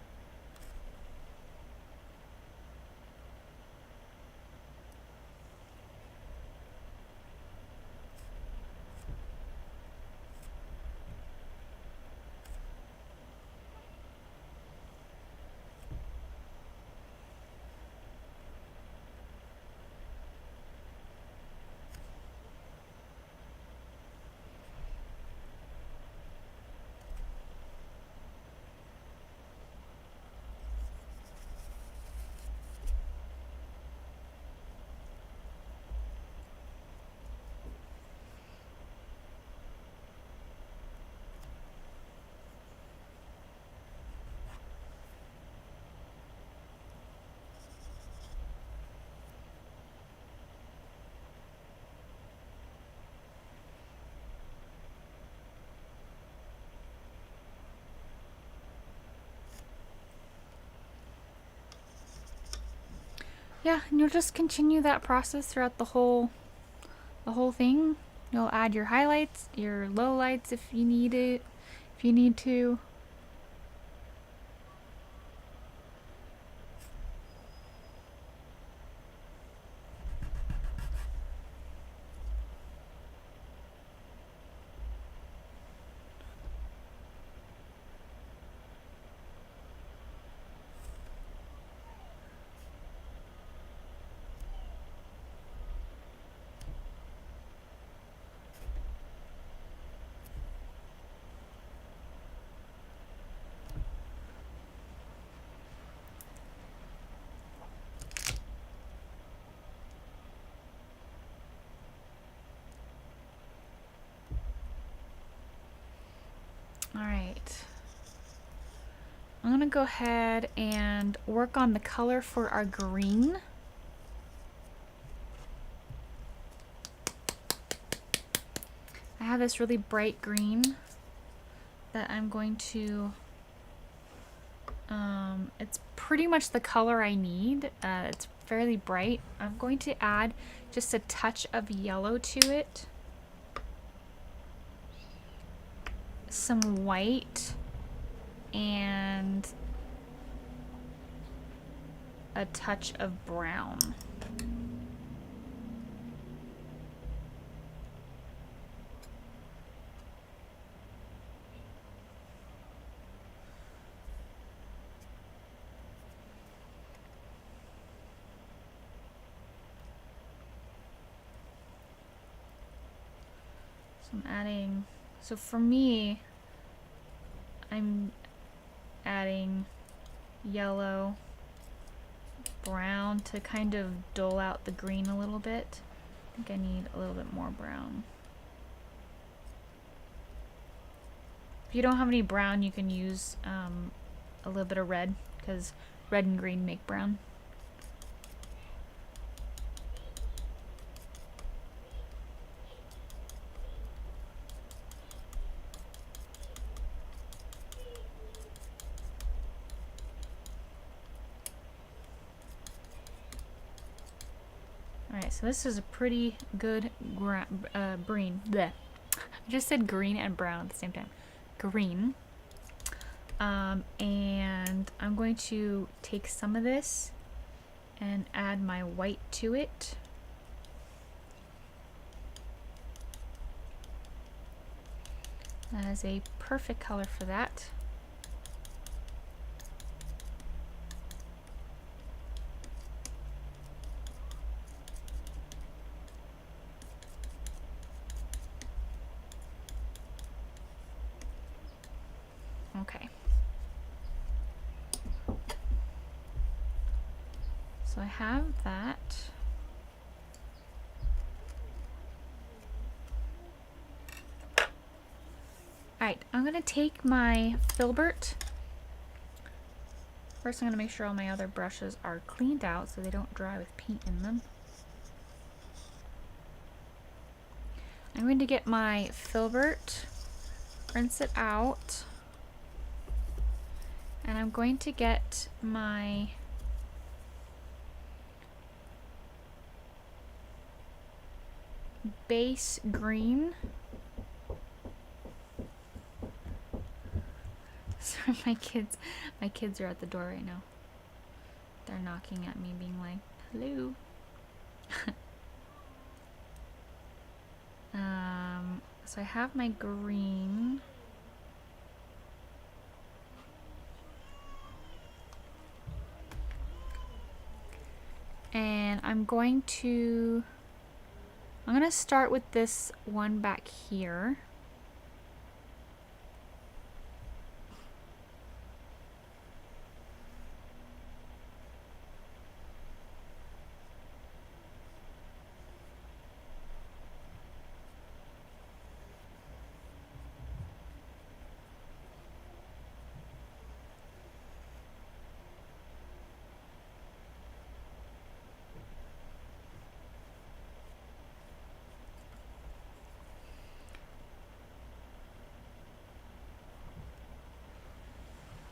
S1: Yeah, and you'll just continue that process throughout the whole thing. You'll add your highlights, your lowlights if you need it, if you need to. Alright, I'm gonna go ahead and work on the color for our green. I have this really bright green that I'm going to, it's pretty much the color I need. It's fairly bright. I'm going to add just a touch of yellow to it. Some white and a touch of brown. So I'm adding, so for me, I'm adding yellow brown to kind of dull out the green a little bit. I think I need a little bit more brown. If you don't have any brown, you can use a little bit of red, because red and green make brown. Alright, so this is a pretty good green. Bleh. I just said green and brown at the same time. Green. And I'm going to take some of this and add my white to it. That is a perfect color for that. Okay. So I have that. Alright, I'm going to take my filbert. First I'm going to make sure all my other brushes are cleaned out so they don't dry with paint in them. I'm going to get my filbert, rinse it out, and I'm going to get my base green. Sorry, my kids are at the door right now. They're knocking at me being like, hello. So I have my green. And I'm going to start with this one back here.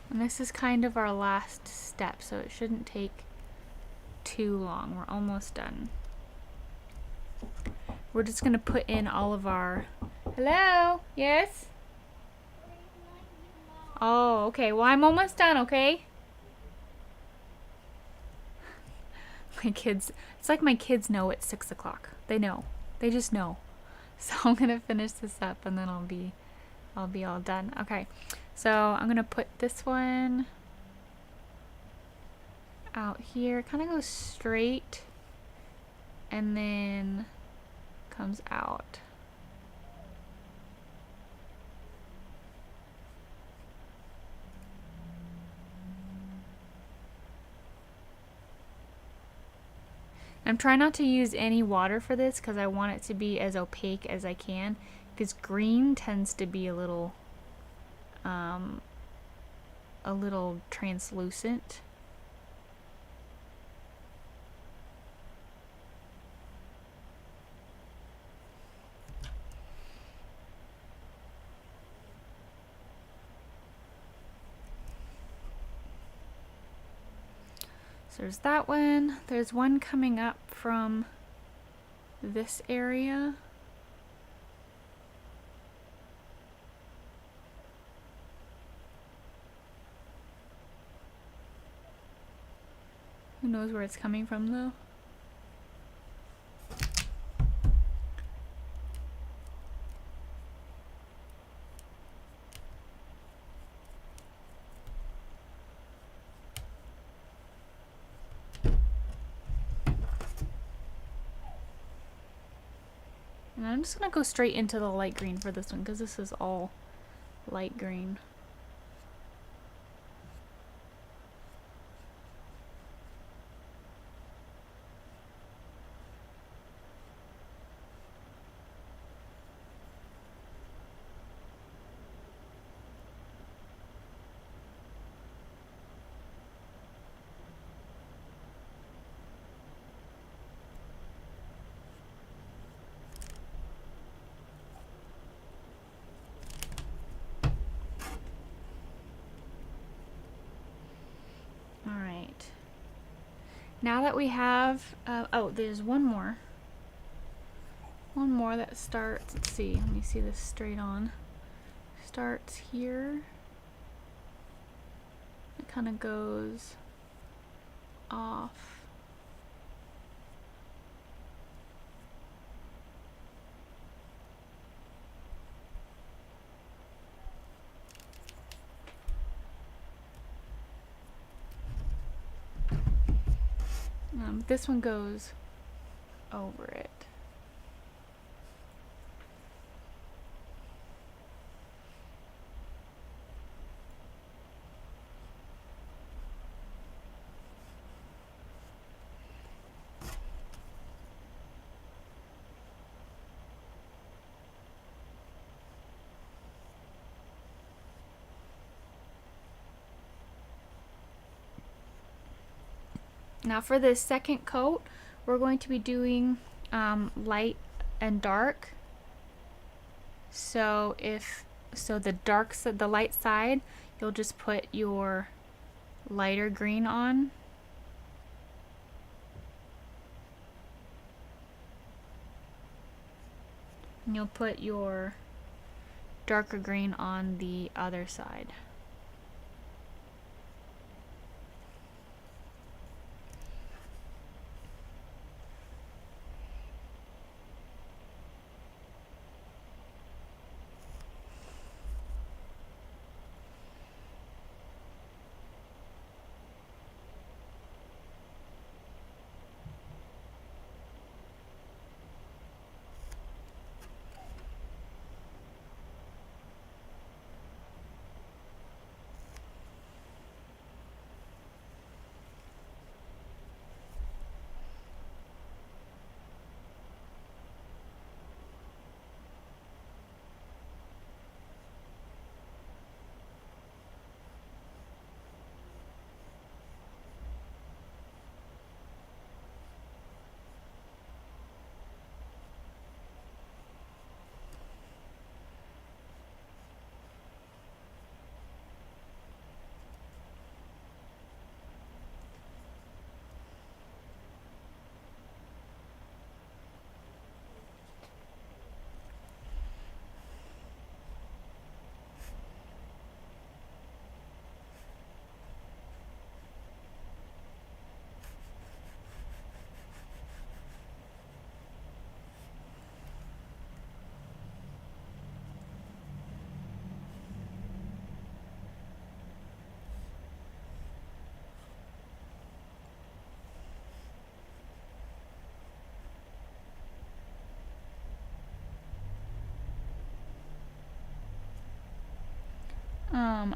S1: And this is kind of our last step, so it shouldn't take too long. We're almost done. We're just gonna put in all of our... Hello? Yes? Oh, okay. Well, I'm almost done, okay? My kids... It's like my kids know it's 6 o'clock. They know. They just know. So I'm gonna finish this up and then I'll be all done. Okay. So I'm gonna put this one out here. Kind of goes straight and then comes out. I'm trying not to use any water for this because I want it to be as opaque as I can, because green tends to be a little translucent. So there's that one. There's one coming up from this area. Who knows where it's coming from though? And I'm just gonna go straight into the light green for this one because this is all light green. Now that we have, oh, there's one more. One more that starts, let's see, let me see this straight on. Starts here. It kind of goes off. This one goes over it. Now for this second coat, we're going to be doing light and dark. So the light side, you'll just put your lighter green on. And you'll put your darker green on the other side.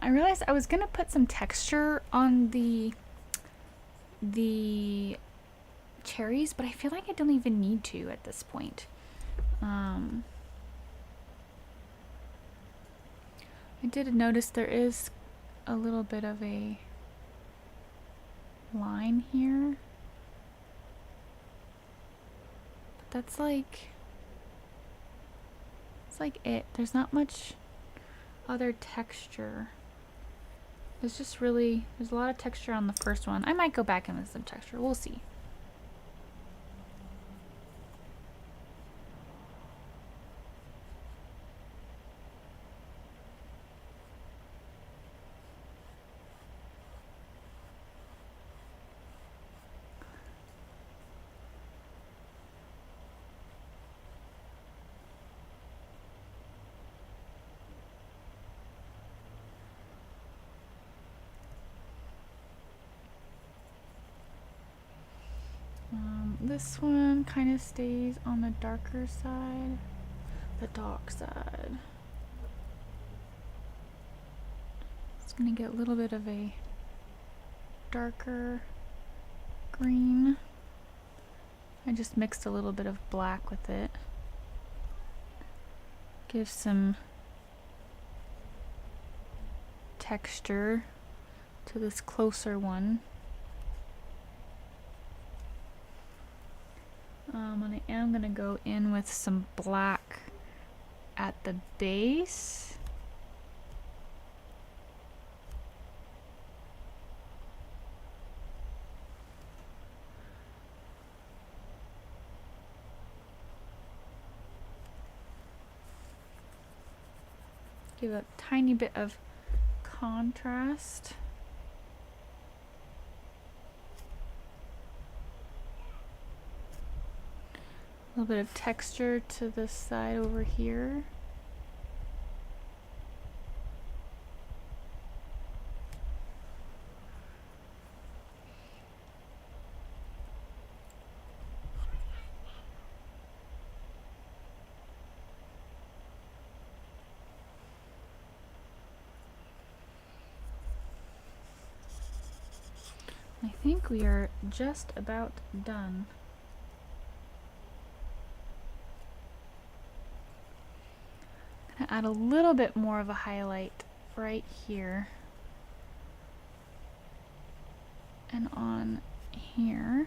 S1: I realized I was gonna put some texture on the cherries, but I feel like I don't even need to at this point. I did notice there is a little bit of a line here, but that's like, it's like it. There's not much other texture. There's just really, there's a lot of texture on the first one. I might go back in with some texture. We'll see. This one kind of stays on the darker side, the dark side. It's gonna get a little bit of a darker green. I just mixed a little bit of black with it. Give some texture to this closer one. And I am going to go in with some black at the base. give a tiny bit of contrast. A little bit of texture to this side over here. I think we are just about done. I'm gonna add a little bit more of a highlight right here and on here.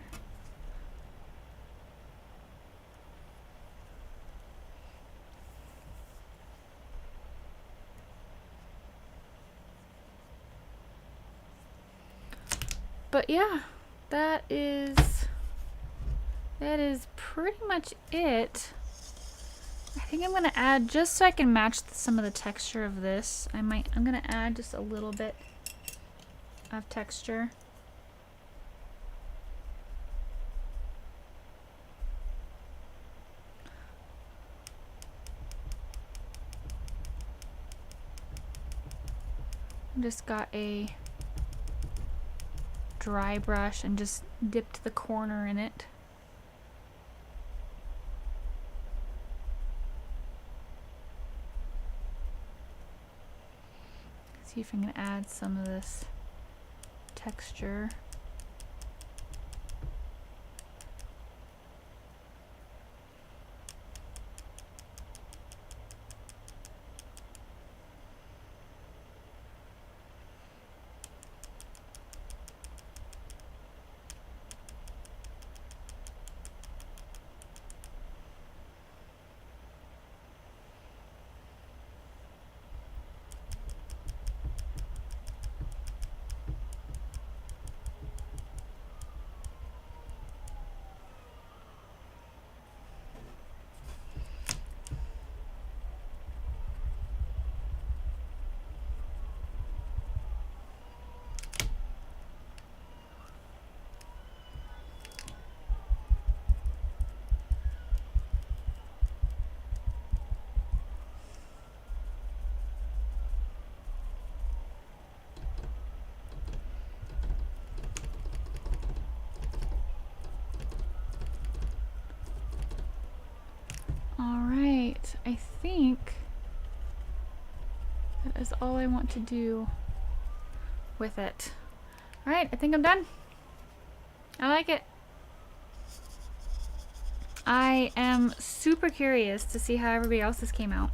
S1: But yeah, that is pretty much it. I think I'm gonna add, just so I can match some of the texture of this, I'm gonna add just a little bit of texture. I just got a dry brush and just dipped the corner in it. See if I can add some of this texture. Alright, I think that is all I want to do with it. Alright, I think I'm done. I like it. I am super curious to see how everybody else's came out.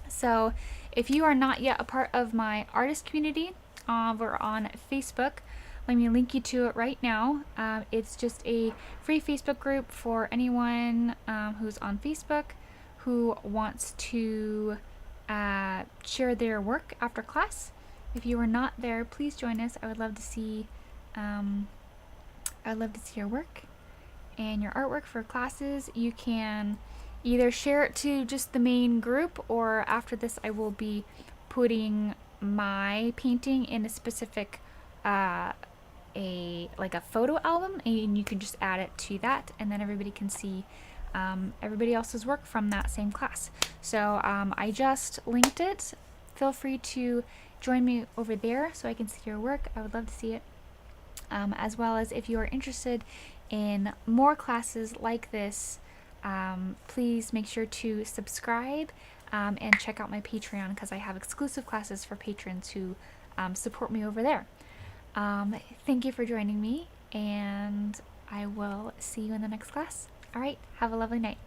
S1: So if you are not yet a part of my artist community over on Facebook, let me link you to it right now. It's just a free Facebook group for anyone who's on Facebook who wants to share their work after class. If you are not there, please join us. I would love to see your work and your artwork for classes. You can either share it to just the main group, or after this I will be putting my painting in a specific like a photo album, and you can just add it to that, and then everybody can see everybody else's work from that same class. So I just linked it. Feel free to join me over there so I can see your work. I would love to see it. As well as if you are interested in more classes like this, please make sure to subscribe and check out my Patreon, because I have exclusive classes for patrons who support me over there. Thank you for joining me, and I will see you in the next class. All right, have a lovely night.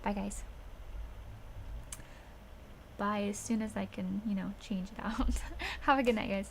S1: Bye, guys. Bye as soon as I can, change it out. Have a good night, guys.